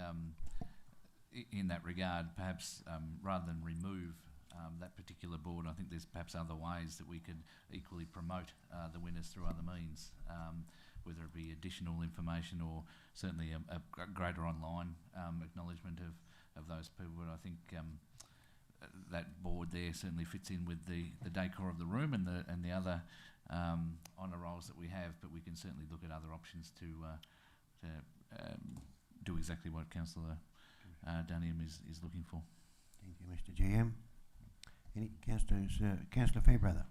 in that regard, perhaps rather than remove that particular board, I think there's perhaps other ways that we could equally promote the winners through other means, whether it be additional information or certainly a greater online acknowledgement of those people. But I think that board there certainly fits in with the decor of the room and the other honour rolls that we have. But we can certainly look at other options to do exactly what Councillor Dunham is looking for. Thank you, Mr. GM. Any councillors? Councillor Fairbrother.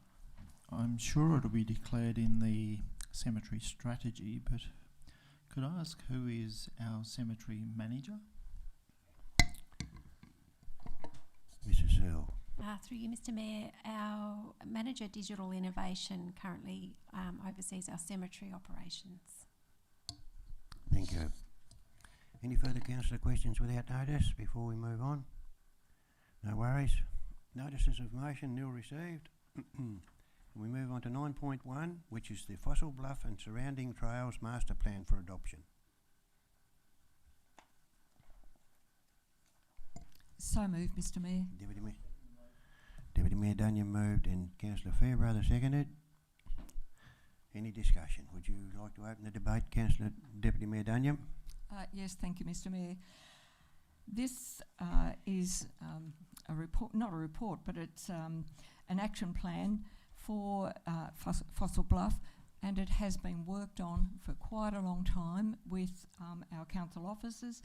I'm sure it'll be declared in the cemetery strategy, but could I ask who is our cemetery manager? Mrs. Searle. Through you, Mr. Mayor, our Manager Digital Innovation currently oversees our cemetery operations. Thank you. Any further councillor questions without notice before we move on? No worries. Notices of motion nil received. And we move on to 9.1, which is the Fossil Bluff and Surrounding Trails Master Plan for adoption. So moved, Mr. Mayor. Deputy Mayor Dunyan moved and Councillor Fairbrother seconded. Any discussion? Would you like to open the debate, Councillor Deputy Mayor Dunyan? Yes, thank you, Mr. Mayor. This is a report, not a report, but it's an action plan for Fossil Bluff, and it has been worked on for quite a long time with our council officers,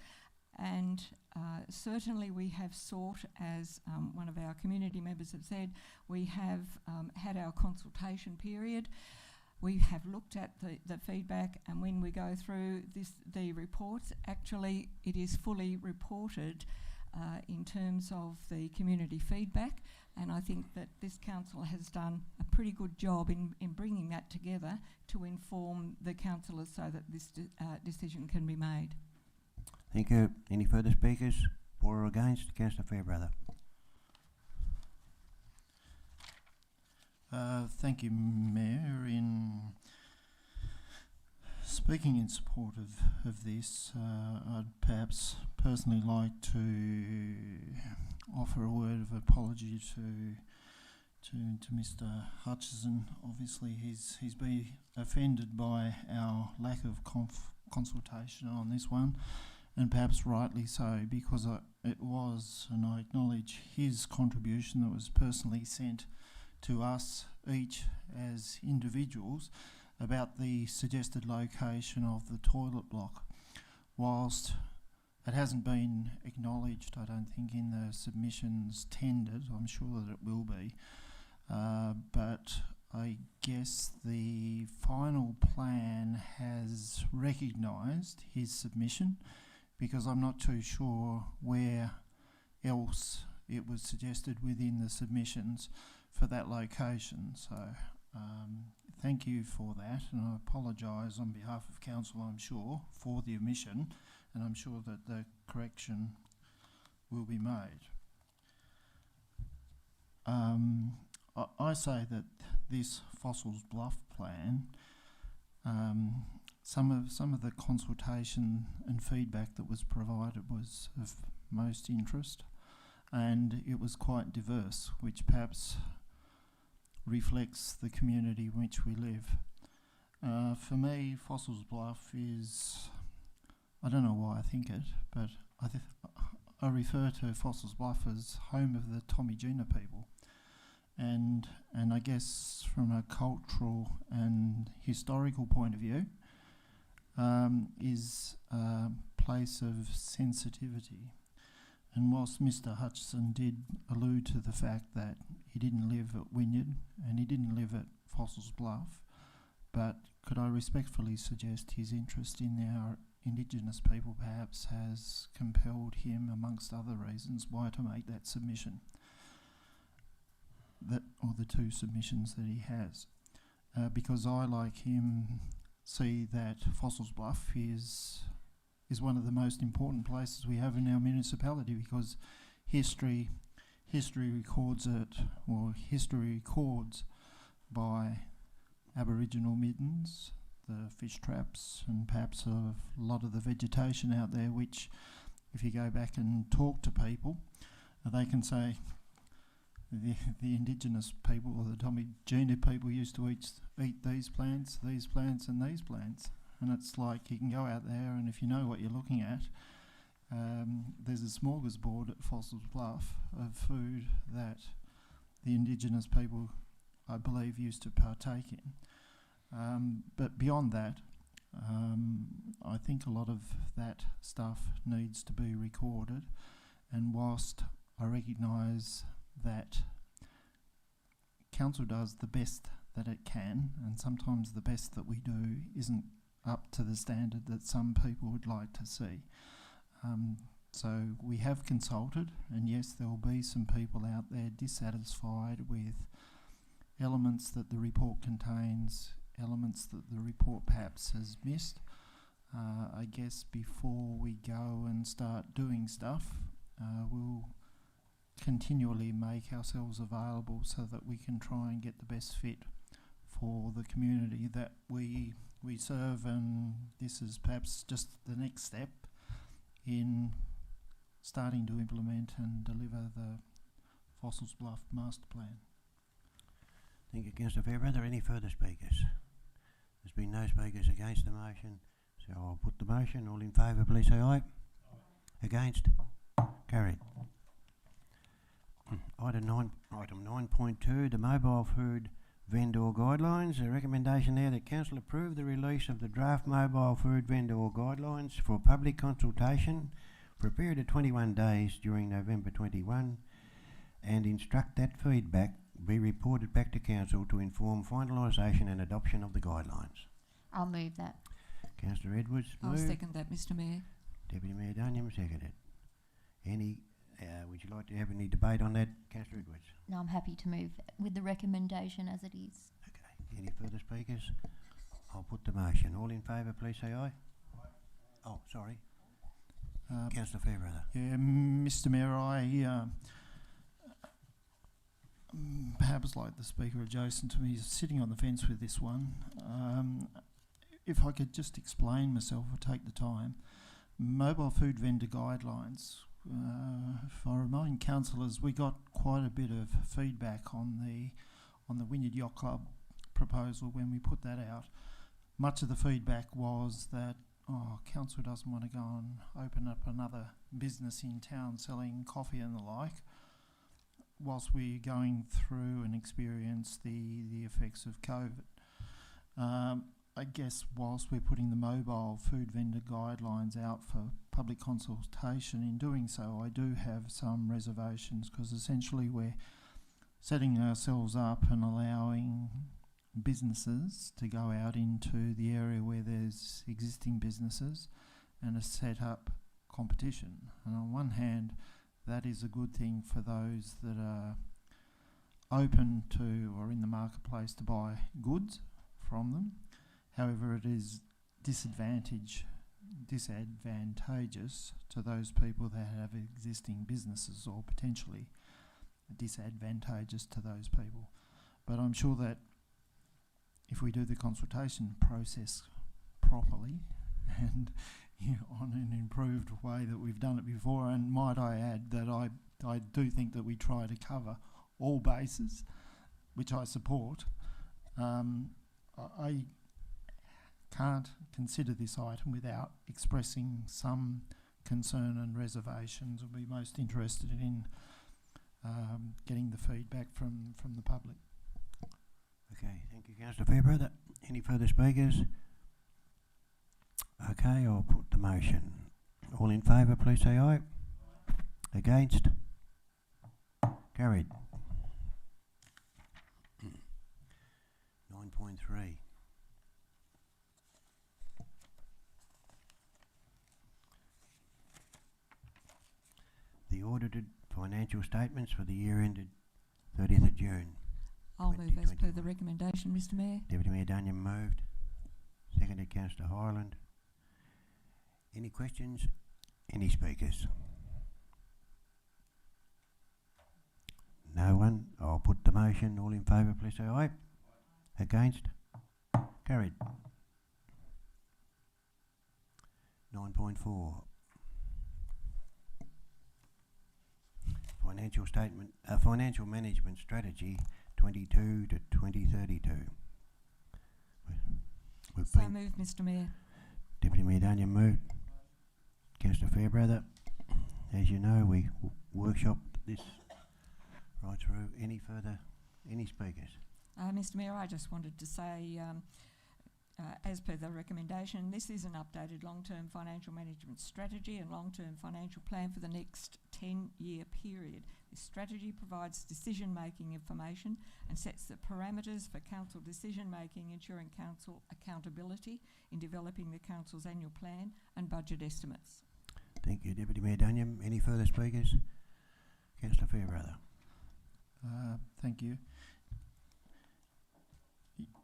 and certainly we have sought, as one of our community members have said, we have had our consultation period. We have looked at the feedback, and when we go through the reports, actually it is fully reported in terms of the community feedback, and I think that this council has done a pretty good job in bringing that together to inform the councillors so that this decision can be made. Thank you. Any further speakers? For or against? Councillor Fairbrother. Thank you, Mayor. In speaking in support of this, I'd perhaps personally like to offer a word of apology to Mr. Hutchison. Obviously, he's been offended by our lack of consultation on this one, and perhaps rightly so, because it was, and I acknowledge his contribution that was personally sent to us each as individuals about the suggested location of the toilet block. Whilst it hasn't been acknowledged, I don't think, in the submissions tendered, I'm sure that it will be, but I guess the final plan has recognised his submission, because I'm not too sure where else it was suggested within the submissions for that location. So thank you for that, and I apologise on behalf of council, I'm sure, for the omission, and I'm sure that the correction will be made. I say that this Fossils Bluff plan, some of the consultation and feedback that was provided was of most interest, and it was quite diverse, which perhaps reflects the community in which we live. For me, Fossils Bluff is, I don't know why I think it, but I refer to Fossils Bluff as home of the Tommy Gina people. And I guess from a cultural and historical point of view, is a place of sensitivity. And whilst Mr Hutchison did allude to the fact that he didn't live at Wynyard and he didn't live at Fossils Bluff, but could I respectfully suggest his interest in our Indigenous people perhaps has compelled him, amongst other reasons, why to make that submission, or the two submissions that he has. Because I, like him, see that Fossils Bluff is one of the most important places we have in our municipality, because history records it, or history records by Aboriginal middens, the fish traps, and perhaps a lot of the vegetation out there, which if you go back and talk to people, they can say the Indigenous people, or the Tommy Gina people, used to eat these plants, and these plants. And it's like you can go out there, and if you know what you're looking at, there's a smorgasbord at Fossils Bluff of food that the Indigenous people, I believe, used to partake in. But beyond that, I think a lot of that stuff needs to be recorded, and whilst I recognise that council does the best that it can, and sometimes the best that we do isn't up to the standard that some people would like to see. So we have consulted, and yes, there will be some people out there dissatisfied with elements that the report contains, elements that the report perhaps has missed. I guess before we go and start doing stuff, we'll continually make ourselves available so that we can try and get the best fit for the community that we serve, and this is perhaps just the next step in starting to implement and deliver the Fossils Bluff Master Plan. Thank you, Councillor Fairbrother. Any further speakers? There's been no speakers against the motion, so I'll put the motion. All in favour, please say aye. Against? Carried. Item 9.2, the mobile food vendor guidelines. A recommendation there that Council approve the release of the draft mobile food vendor guidelines for public consultation for a period of 21 days during November 21, and instruct that feedback be reported back to Council to inform finalisation and adoption of the guidelines. I'll move that. Councillor Edwards I'll moved. second that, Mr Mayor. Deputy Mayor Duniam seconded. Would you like to have any debate on that, Councillor Edwards? No, I'm happy to move with the recommendation as it is. Okay. Any further speakers? I'll put the motion. All in favour, please say aye. Oh, sorry. Councillor Fairbrother. Yeah, Mr Mayor, I perhaps like the speaker adjacent to me is sitting on the fence with this one. If I could just explain myself or take the time. Mobile food vendor guidelines. If I remind councillors, we got quite a bit of feedback on the Wynyard Yacht Club proposal when we put that out. Much of the feedback was that council doesn't want to go and open up another business in town selling coffee and the like, whilst we're going through and experience the effects of COVID. I guess whilst we're putting the mobile food vendor guidelines out for public consultation, in doing so I do have some reservations, because essentially we're setting ourselves up and allowing businesses to go out into the area where there's existing businesses and a set up competition. And on one hand, that is a good thing for those that are open to or in the marketplace to buy goods from them. However, it is disadvantageous to those people that have existing businesses, or potentially disadvantageous to those people. But I'm sure that if we do the consultation process properly and on an improved way that we've done it before, and might I add that I do think that we try to cover all bases, which I support, I can't consider this item without expressing some concern and reservations. I'll be most interested in getting the feedback from the public. Okay, thank you, Councillor Fairbrother. Any further speakers? Okay, I'll put the motion. All in favour, please say aye. Against? Carried. 9.3. The audited financial statements for the year ended 30th of June. I'll move as per 2021. the recommendation, Mr Mayor. Deputy Mayor Duniam moved. Seconded Councillor Hyland. Any questions? Any speakers? No one. I'll put the motion. All in favour, please say aye. Against? Carried. 9.4. Financial statement, financial management strategy 22 to 2032. We've So been moved, Mr Mayor. Deputy Mayor Duniam moved. Councillor Fairbrother, as you know, we workshopped this right through. Any speakers? Mr Mayor, I just wanted to say, as per the recommendation, this is an updated long-term financial management strategy and long-term financial plan for the next 10-year period. This strategy provides decision-making information and sets the parameters for council decision-making, ensuring council accountability in developing the council's annual plan and budget estimates. Thank you, Deputy Mayor Duniam. Any further speakers? Councillor Fairbrother. Thank you.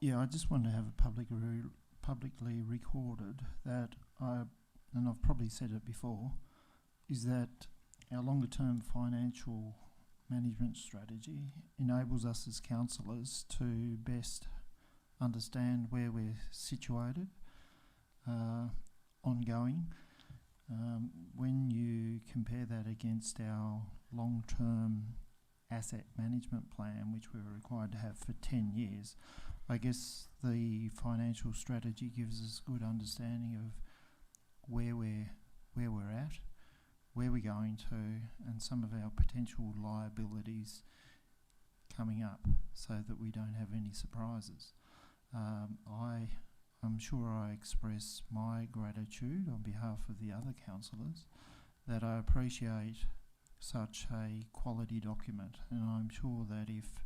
Yeah, I just want to have it publicly recorded that and I've probably said it before, is that our longer term financial management strategy enables us as councillors to best understand where we're situated ongoing. When you compare that against our long-term asset management plan, which we were required to have for 10 years, I guess the financial strategy gives us a good understanding of where we're at, where we're going to, and some of our potential liabilities coming up, so that we don't have any surprises. I'm sure I express my gratitude on behalf of the other councillors that I appreciate such a quality document, and I'm sure that if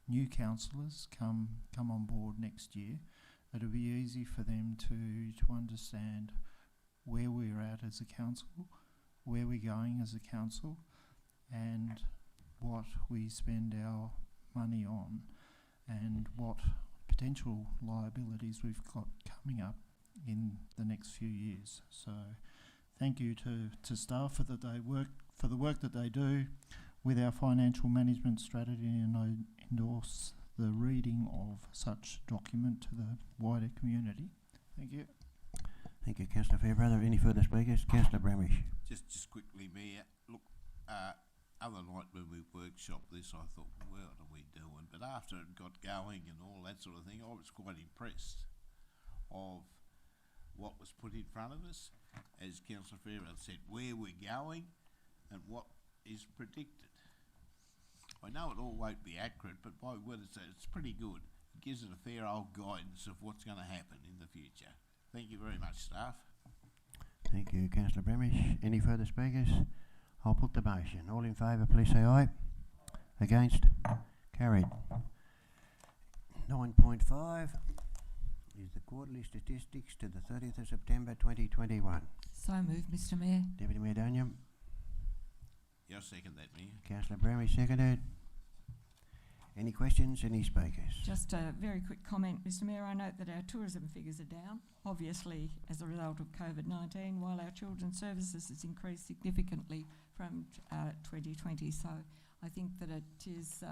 new councillors come on board next year, it'll be easy for them to understand where we're at as a council, where we're going as a council, and what we spend our money on, and what potential liabilities we've got coming up in the next few years. So thank you to staff for the work that they do with our financial management strategy, and I endorse the reading of such document to the wider community. Thank you. Thank you, Councillor Fairbrother. Any further speakers? Councillor Bramish. Just quickly, Mayor. Look, other night when we workshopped this, I thought, well, what are we doing? But after it got going and all that sort of thing, I was quite impressed of what was put in front of us. As Councillor Fairbrother said, where we're going and what is predicted. I know it all won't be accurate, but by what it's pretty good. It gives it a fair old guidance of what's going to happen in the future. Thank you very much, staff. Thank you, Councillor Bramish. Any further speakers? I'll put the motion. All in favour, please say aye. Against? Carried. 9.5 is the quarterly statistics to the 30th of September 2021. So moved, Mr Mayor. Deputy Mayor Duniam. Yeah, I'll second that, Mayor. Councillor Bramish seconded. Any questions? Any speakers? Just a very quick comment, Mr Mayor. I note that our tourism figures are down, obviously as a result of COVID-19, while our children's services has increased significantly from 2020. So I think that it is,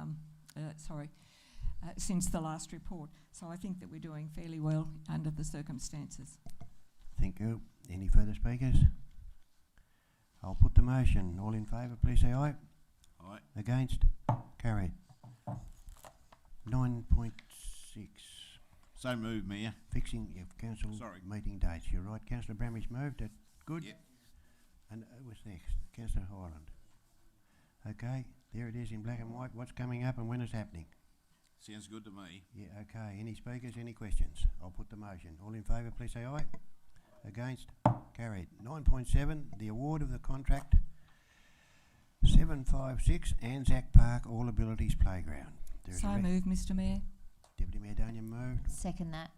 since the last report. So I think that we're doing fairly well under the circumstances. Thank you. Any further speakers? I'll put the motion. All in favour, please say aye. Aye. Against? Carried. 9.6. So moved, Mayor. Fixing of council meeting dates. You're right. Councillor Bramish moved it. Good. Yep. And it was next. Councillor Hyland. Okay. There it is in black and white. What's coming up and when it's happening. Sounds good to me. Yeah, okay. Any speakers? Any questions? I'll put the motion. All in favour, please say aye. Against? Carried. 9.7, the award of the contract 756 Anzac Park All Abilities Playground. There's So moved, Mr Mayor. Deputy Mayor Daniel moved. Second that.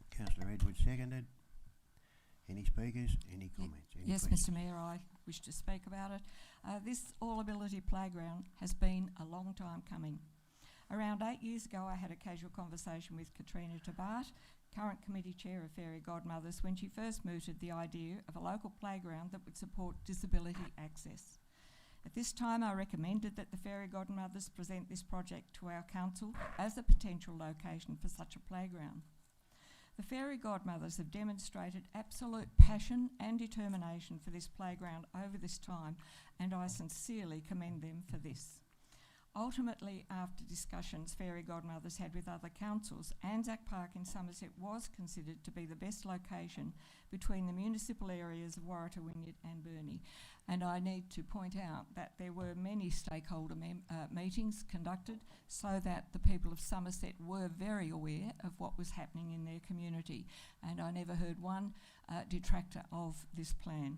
Councillor Edwards seconded. Any speakers? Any comments? Any Yes, questions? Mr Mayor, I wish to speak about it. This all-ability playground has been a long time coming. Around 8 years ago, I had a casual conversation with Katrina Tabart, current committee chair of Fairy Godmothers, when she first mooted the idea of a local playground that would support disability access. At this time, I recommended that the Fairy Godmothers present this project to our council as a potential location for such a playground. The Fairy Godmothers have demonstrated absolute passion and determination for this playground over this time, and I sincerely commend them for this. Ultimately, after discussions Fairy Godmothers had with other councils, Anzac Park in Somerset was considered to be the best location between the municipal areas of Waratah Wynyard and Burnie. And I need to point out that there were many stakeholder meetings conducted so that the people of Somerset were very aware of what was happening in their community. And I never heard one detractor of this plan.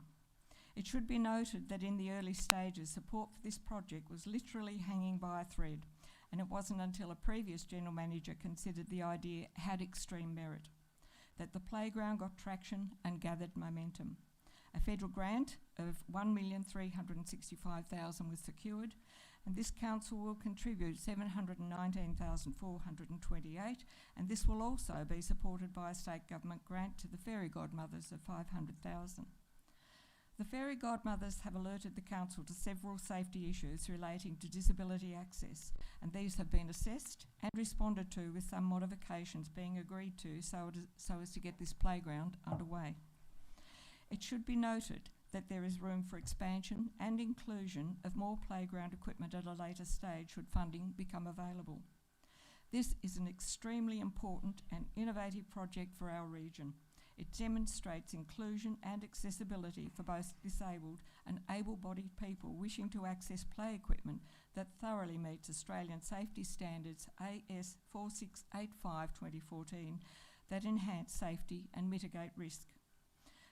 It should be noted that in the early stages, support for this project was literally hanging by a thread, and it wasn't until a previous general manager considered the idea had extreme merit that the playground got traction and gathered momentum. A federal grant of $1,365,000 was secured, and this council will contribute $719,428, and this will also be supported by a state government grant to the Fairy Godmothers of $500,000. The Fairy Godmothers have alerted the council to several safety issues relating to disability access, and these have been assessed and responded to, with some modifications being agreed to so as to get this playground underway. It should be noted that there is room for expansion and inclusion of more playground equipment at a later stage should funding become available. This is an extremely important and innovative project for our region. It demonstrates inclusion and accessibility for both disabled and able-bodied people wishing to access play equipment that thoroughly meets Australian safety standards AS 4685-2014 that enhance safety and mitigate risk.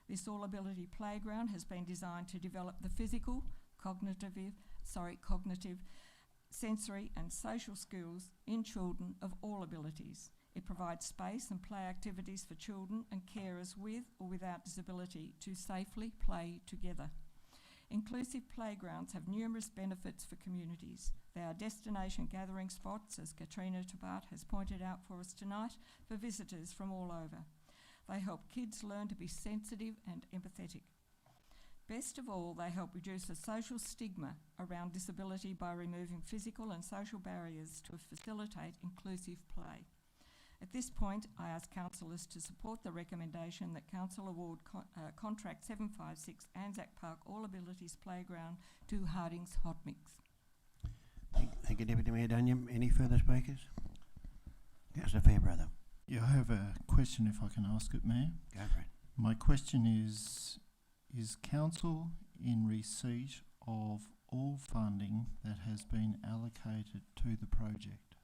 This all-ability playground has been designed to develop the physical, cognitive, sensory and social skills in children of all abilities. It provides space and play activities for children and carers with or without disability to safely play together. Inclusive playgrounds have numerous benefits for communities. They are destination gathering spots, as Katrina Tabart has pointed out for us tonight, for visitors from all over. They help kids learn to be sensitive and empathetic. Best of all, they help reduce the social stigma around disability by removing physical and social barriers to facilitate inclusive play. At this point, I ask councillors to support the recommendation that Council award Contract 756 Anzac Park All Abilities Playground to Harding's Hot Mix. Thank you, Deputy Mayor Daniel. Any further speakers? Councillor Fairbrother. Yeah, I have a question if I can ask it, Mayor. Go for it. My question is council in receipt of all funding that has been allocated to the project?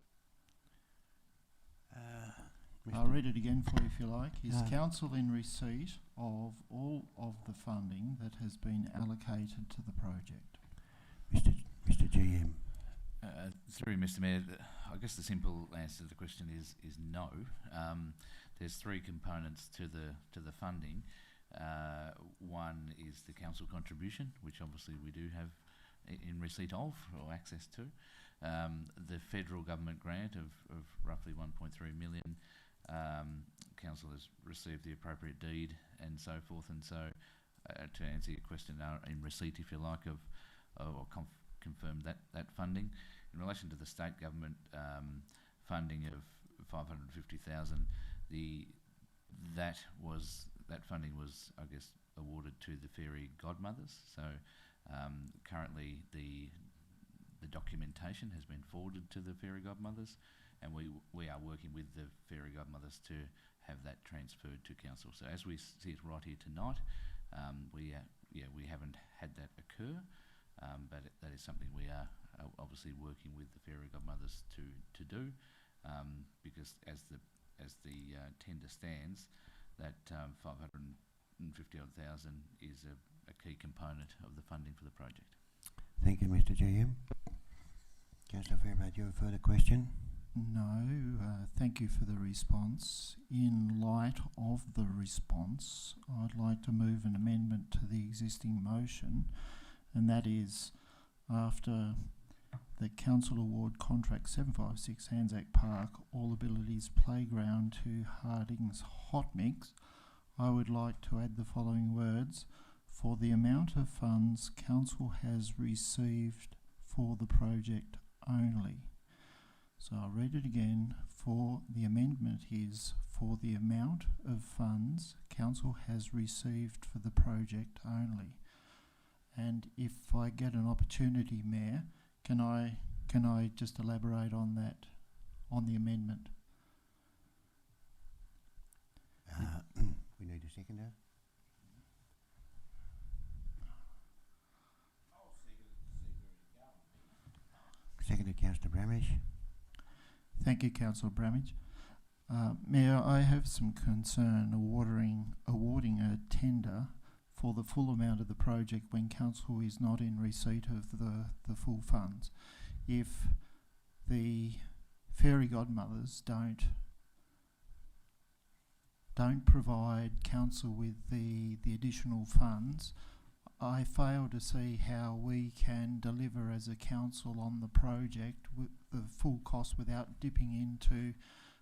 I'll read it again for you if you like. Is council in receipt of all of the funding that has been allocated to the project? Mr. GM. Through Mr. Mayor, I guess the simple answer to the question is no. There's three components to the funding. One is the council contribution, which obviously we do have in receipt of or access to. The federal government grant of roughly 1.3 million. Council has received the appropriate deed and so forth, and so to answer your question, are in receipt, if you like, of or confirm that funding. In relation to the state government funding of 550,000, that funding was, I guess, awarded to the Fairy Godmothers. So currently the documentation has been forwarded to the Fairy Godmothers, and we are working with the Fairy Godmothers to have that transferred to council. So as we see it right here tonight, we haven't had that occur, but that is something we are obviously working with the Fairy Godmothers to do, because as the tender stands, that 550,000 is a key component of the funding for the project. Thank you, Mr. GM. Councillor Fairbairn, do you have a further question? No, thank you for the response. In light of the response, I'd like to move an amendment to the existing motion, and that is after the council award contract 756 Anzac Park All Abilities Playground to Harding's Hot Mix, I would like to add the following words: for the amount of funds council has received for the project only. So I'll read it again. For the amendment is for the amount of funds council has received for the project only. And if I get an opportunity, Mayor, can I just elaborate on that, on the amendment? We need a seconder. Seconded, Councillor Bramish. Thank you, Councillor Bramage. Mayor, I have some concern awarding a tender for the full amount of the project when council is not in receipt of the full funds. If the fairy godmothers don't provide council with the additional funds, I fail to see how we can deliver as a council on the project with the full cost without dipping into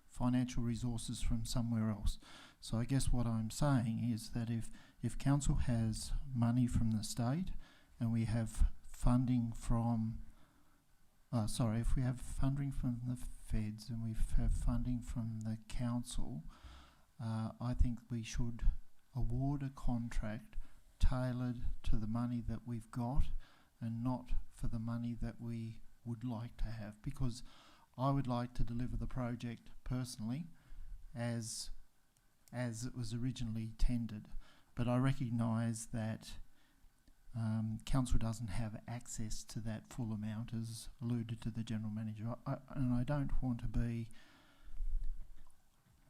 financial resources from somewhere else. So I guess what I'm saying is that if council has money from the state and we have funding from, if we have funding from the feds and we have funding from the council, I think we should award a contract tailored to the money that we've got and not for the money that we would like to have, because I would like to deliver the project personally as it was originally tendered, but I recognise that council doesn't have access to that full amount, as alluded to the General Manager, and I don't want to be.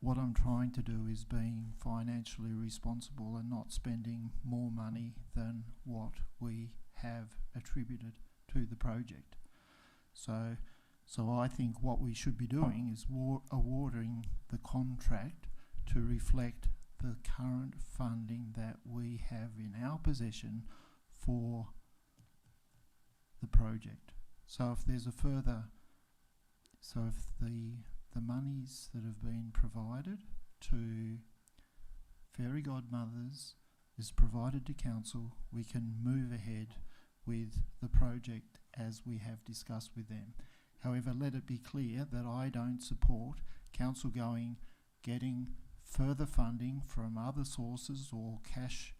What I'm trying to do is being financially responsible and not spending more money than what we have attributed to the project. So I think what we should be doing is awarding the contract to reflect the current funding that we have in our possession for the project. So if there's a further, if the monies that have been provided to fairy godmothers is provided to council, we can move ahead with the project as we have discussed with them. However, let it be clear that I don't support council getting further funding from other sources or cash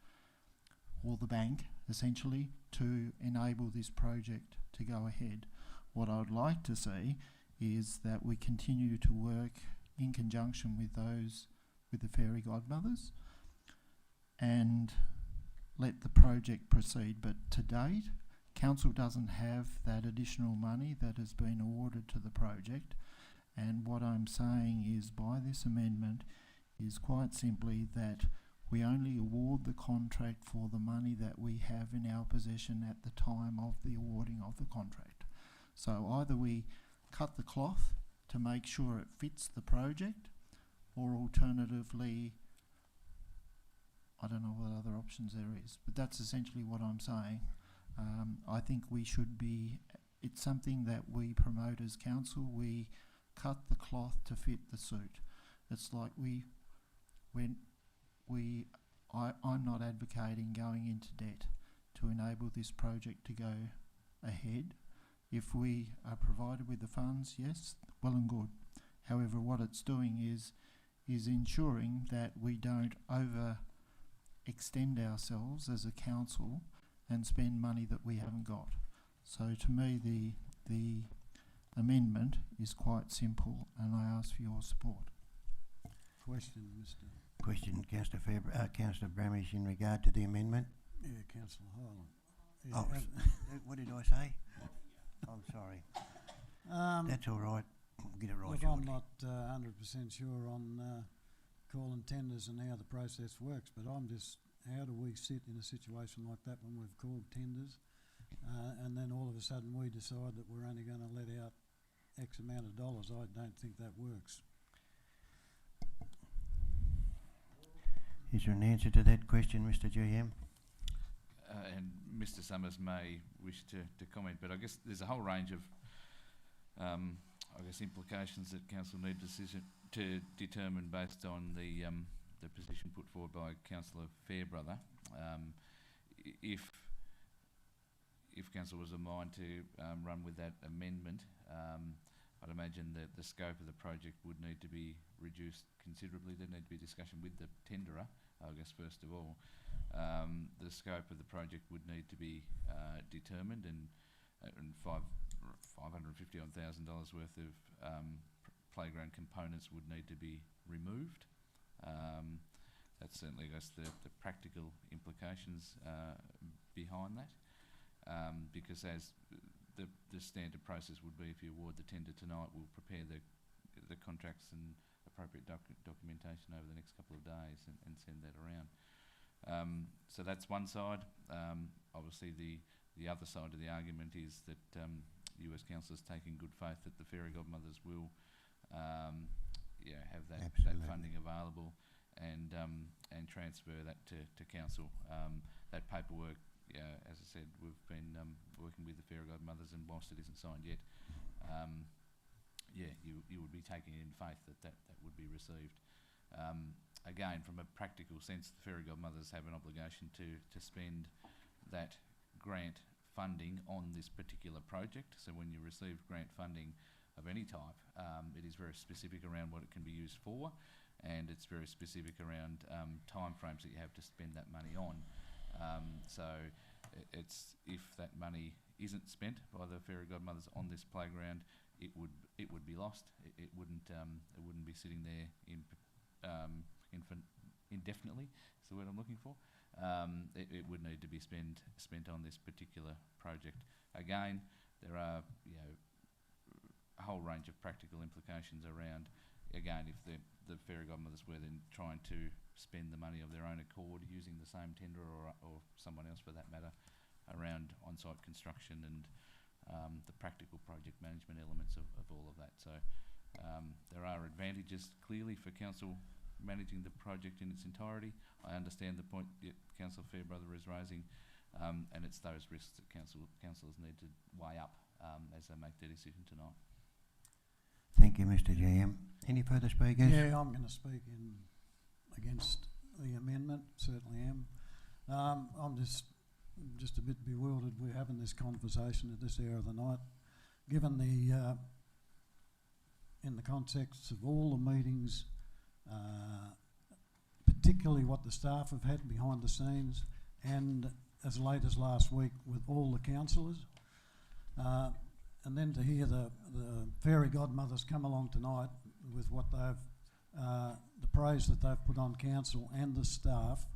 or the bank, essentially, to enable this project to go ahead. What I would like to see is that we continue to work in conjunction with the fairy godmothers and let the project proceed. But to date, council doesn't have that additional money that has been awarded to the project, and what I'm saying is by this amendment is quite simply that we only award the contract for the money that we have in our possession at the time of the awarding of the contract. So either we cut the cloth to make sure it fits the project, or alternatively, I don't know what other options there is, but that's essentially what I'm saying. I think we should be, it's something that we promote as council. We cut the cloth to fit the suit. It's like I'm not advocating going into debt to enable this project to go ahead. If we are provided with the funds, yes, well and good. However, what it's doing is ensuring that we don't overextend ourselves as a council and spend money that we haven't got. So to me, the amendment is quite simple, and I ask for your support. Question, Mr. Question, Councillor Bramish, in regard to the amendment. Yeah, Councillor Hyland. Yeah, Oh, what did I say? I'm sorry. That's all right. We'll get it right Look, shortly. I'm not 100% sure on calling tenders and how the process works, but I'm just, how do we sit in a situation like that when we've called tenders and then all of a sudden we decide that we're only going to let out X amount of dollars. I don't think that works. Is there an answer to that question, Mr. GM? And Mr. Summers may wish to comment, but I guess there's a whole range of implications that council need to determine based on the position put forward by Councillor Fairbrother. If council was in mind to run with that amendment, I'd imagine that the scope of the project would need to be reduced considerably. There'd need to be discussion with the tenderer, I guess, first of all. The scope of the project would need to be determined, and $550,000 worth of playground components would need to be removed. That's certainly, I guess, the practical implications behind that, because as the standard process would be, if you award the tender tonight, we'll prepare the contracts and appropriate documentation over the next couple of days and send that around. So that's one side. Obviously, the other side of the argument is that you as councillors take in good faith that the fairy godmothers will have that funding available and transfer that to council. That paperwork, as I said, we've been working with the fairy godmothers, and whilst it isn't signed yet, you would be taking in faith that would be received. Again, from a practical sense, the fairy godmothers have an obligation to spend that grant funding on this particular project. So when you receive grant funding of any type, it is very specific around what it can be used for, and it's very specific around timeframes that you have to spend that money on. So it's, if that money isn't spent by the fairy godmothers on this playground, it would be lost. It wouldn't be sitting there indefinitely. Is the word I'm looking for. It would need to be spent on this particular project. Again, there are a whole range of practical implications around. Again, if the fairy godmothers were then trying to spend the money of their own accord using the same tender or someone else for that matter, around on-site construction and the practical project management elements of all of that. So there are advantages clearly for council managing the project in its entirety. I understand the point that Councillor Fairbrother is raising, and it's those risks that councillors need to weigh up as they make their decision tonight. Thank you, Mr. GM. Any further speakers? Yeah, I'm going to speak against the amendment. Certainly am. I'm just a bit bewildered. We're having this conversation at this hour of the night, given the in the context of all the meetings, particularly what the staff have had behind the scenes, and as late as last week with all the councillors. And then to hear the fairy godmothers come along tonight with what they've, the praise that they've put on council and the staff,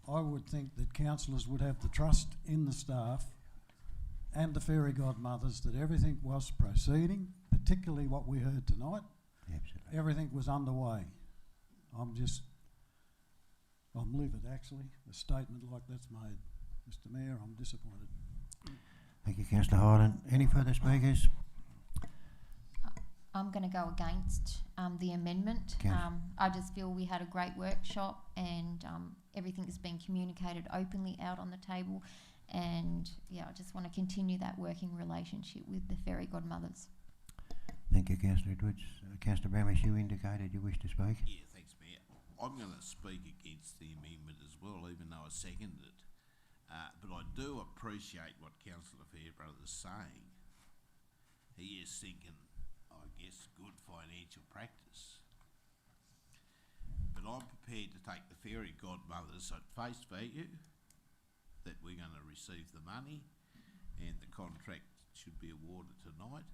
I would think that councillors would have the trust in the staff and the fairy godmothers that everything was proceeding, particularly what we heard tonight. Absolutely. Everything was underway. I'm livid, actually. A statement like that's made. Mr. Mayor, I'm disappointed. Thank you, Councillor Hyland. Any further speakers? I'm going to go against the amendment. I just feel we had a great workshop, and everything has been communicated openly out on the table, and I just want to continue that working relationship with the fairy godmothers. Thank you, Councillor Edwards. Councillor Bramish, you indicated you wish to speak. Yeah, thanks, Mayor. I'm going to speak against the amendment as well, even though I seconded it. But I do appreciate what Councillor Fairbrother is saying. He is thinking, I guess, good financial practice. But I'm prepared to take the fairy godmothers at face value, that we're going to receive the money and the contract should be awarded tonight.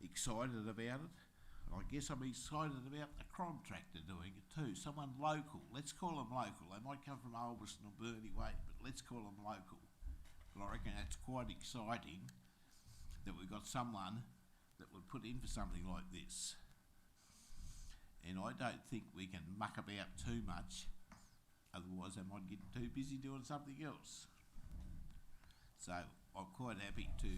Excited about it. I guess I'm excited about the contractor doing it too. Someone local. Let's call them local. They might come from Ulverston or Burnie Way, but let's call them local. But I reckon that's quite exciting that we've got someone that would put in for something like this. And I don't think we can muck about too much, otherwise they might get too busy doing something else. So I'm quite happy to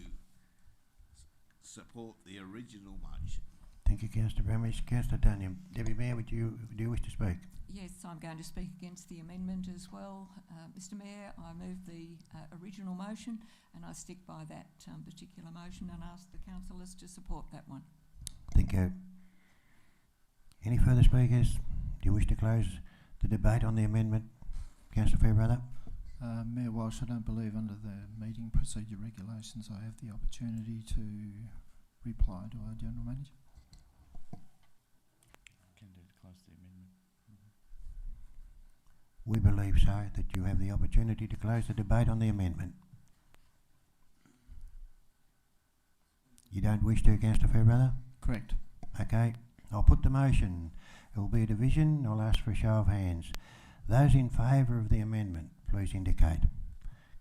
support the original motion. Thank you, Councillor Bramage. Councillor Duniam. Deputy Mayor, do you wish to speak? Yes, I'm going to speak against the amendment as well. Mr Mayor, I move the original motion and I stick by that particular motion and ask the councillors to support that one. Thank you. Any further speakers? Do you wish to close the debate on the amendment? Councillor Fairbrother? Mayor Walsh, I don't believe under the meeting procedure regulations I have the opportunity to reply to our General Manager. Can do to close the amendment. We believe so, that you have the opportunity to close the debate on the amendment. You don't wish to, Councillor Fairbrother? Correct. Okay, I'll put the motion. It will be a division. I'll ask for a show of hands. Those in favour of the amendment, please indicate.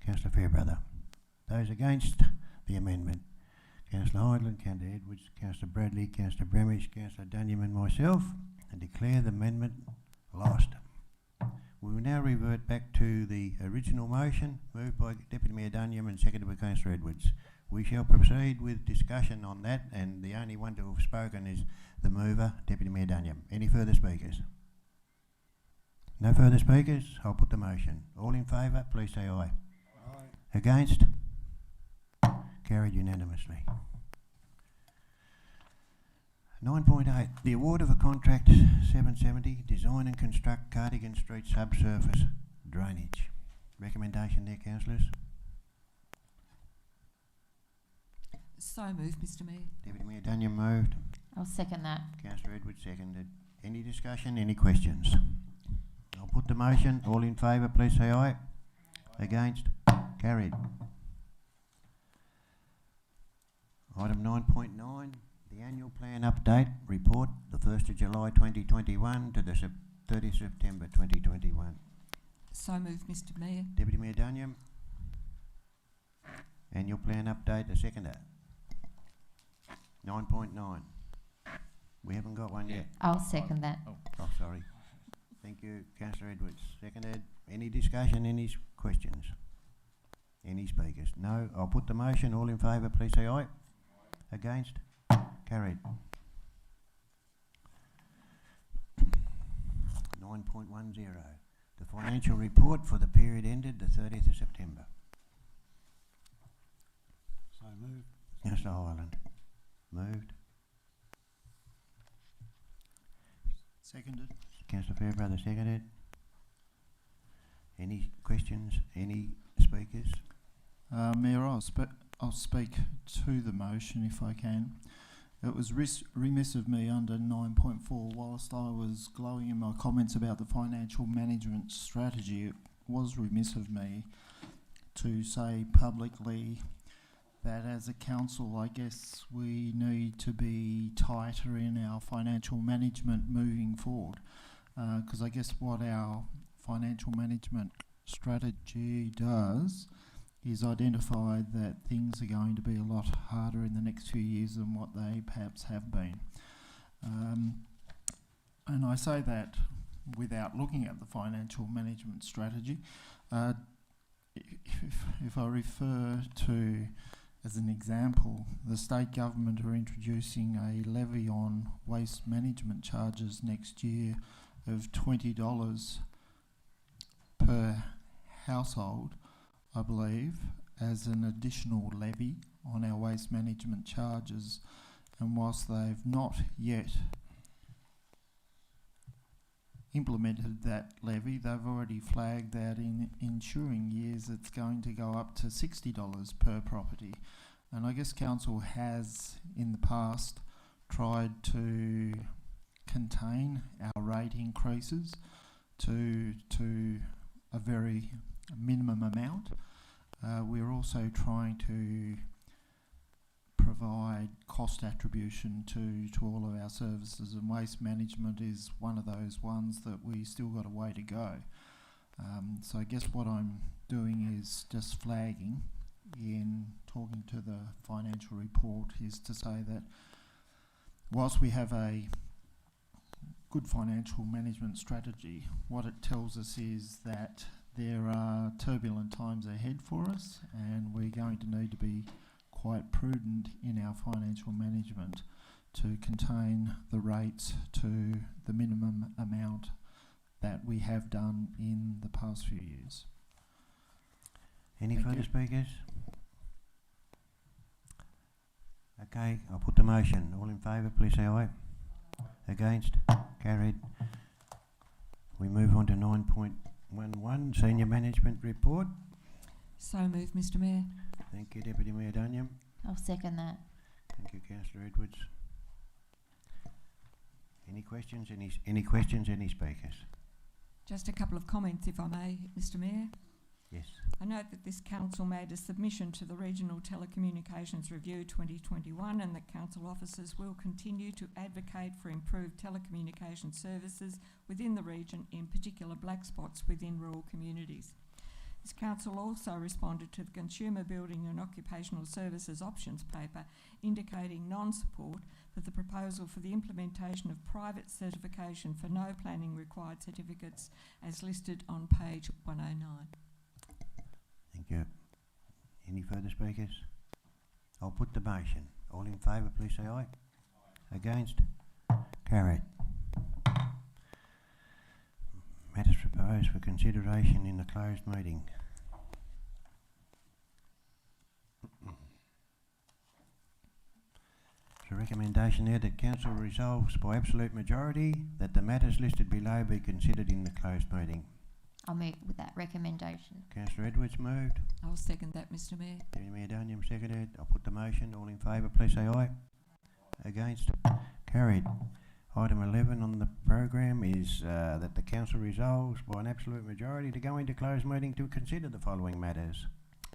Councillor Fairbrother. Those against the amendment. Councillor Hyndland, Councillor Edwards, Councillor Bradley, Councillor Bramage, Councillor Duniam and myself, and declare the amendment lost. We will now revert back to the original motion, moved by Deputy Mayor Duniam and seconded by Councillor Edwards. We shall proceed with discussion on that, and the only one to have spoken is the mover, Deputy Mayor Duniam. Any further speakers? No further speakers? I'll put the motion. All in favour, please say aye. Aye. Against? Carried unanimously. 9.8. The award of a contract 770, design and construct Cardigan Street subsurface drainage. Recommendation there, councillors? So moved, Mr Mayor. Deputy Mayor Duniam moved. I'll second that. Councillor Edwards seconded. Any discussion, any questions? I'll put the motion. All in favour, please say aye. Against? Carried. Item 9.9, the annual plan update report, the 1st of July 2021 to the 30th September 2021. So moved, Mr Mayor. Deputy Mayor Duniam. Annual plan update, a seconder. 9.9. We haven't got one yet. I'll second that. Oh, sorry. Thank you, Councillor Edwards. Seconded. Any discussion, any questions? Any speakers? No. I'll put the motion. All in favour, please say aye. Against? Carried. 9.10. The financial report for the period ended the 30th of September. So moved. Councillor Hyland. Moved. Seconded. Councillor Fairbrother seconded. Any questions? Any speakers? Mayor, I'll speak to the motion if I can. It was remiss of me under 9.4, whilst I was glowing in my comments about the financial management strategy, it was remiss of me to say publicly that as a council, I guess we need to be tighter in our financial management moving forward. Because I guess what our financial management strategy does is identify that things are going to be a lot harder in the next few years than what they perhaps have been. And I say that without looking at the financial management strategy. If I refer to, as an example, the state government are introducing a levy on waste management charges next year of $20 per household, I believe, as an additional levy on our waste management charges. And whilst they've not yet implemented that levy, they've already flagged that in ensuing years it's going to go up to $60 per property. And I guess council has in the past tried to contain our rate increases to a very minimum amount. We're also trying to provide cost attribution to all of our services, and waste management is one of those ones that we still got a way to go. So I guess what I'm doing is just flagging in talking to the financial report is to say that whilst we have a good financial management strategy, what it tells us is that there are turbulent times ahead for us, and we're going to need to be quite prudent in our financial management to contain the rates to the minimum amount that we have done in the past few years. Any Thank further you. speakers? Okay, I'll put the motion. All in favour, please say aye. Against? Carried. We move on to 9.11, Senior Management Report. So moved, Mr Mayor. Thank you, Deputy Mayor Dunyam. I'll second that. Thank you, Councillor Edwards. Any questions? Any questions? Any speakers? Just a couple of comments, if I may, Mr Mayor. Yes. I note that this council made a submission to the Regional Telecommunications Review 2021 and that council officers will continue to advocate for improved telecommunication services within the region, in particular black spots within rural communities. This council also responded to the Consumer Building and Occupational Services Options Paper, indicating non-support for the proposal for the implementation of private certification for no planning required certificates as listed on page 109. Thank you. Any further speakers? I'll put the motion. All in favour, please say aye. Against? Carried. Matters proposed for consideration in the closed meeting. There's a recommendation there that council resolves by absolute majority that the matters listed below be considered in the closed meeting. I'll move with that recommendation. Councillor Edwards moved. I'll second that, Mr Mayor. Deputy Mayor Dunyam seconded. I'll put the motion. All in favour, please say aye. Against? Carried. Item 11 on the program is that the council resolves by an absolute majority to go into closed meeting to consider the following matters.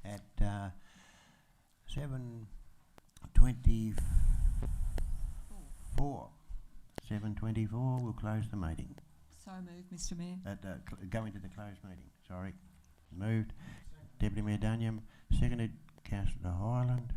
At 7:24, we'll close the meeting. So moved, Mr Mayor. Go into the closed meeting. Sorry. Moved. Deputy Mayor Dunyam seconded. Councillor Hyland.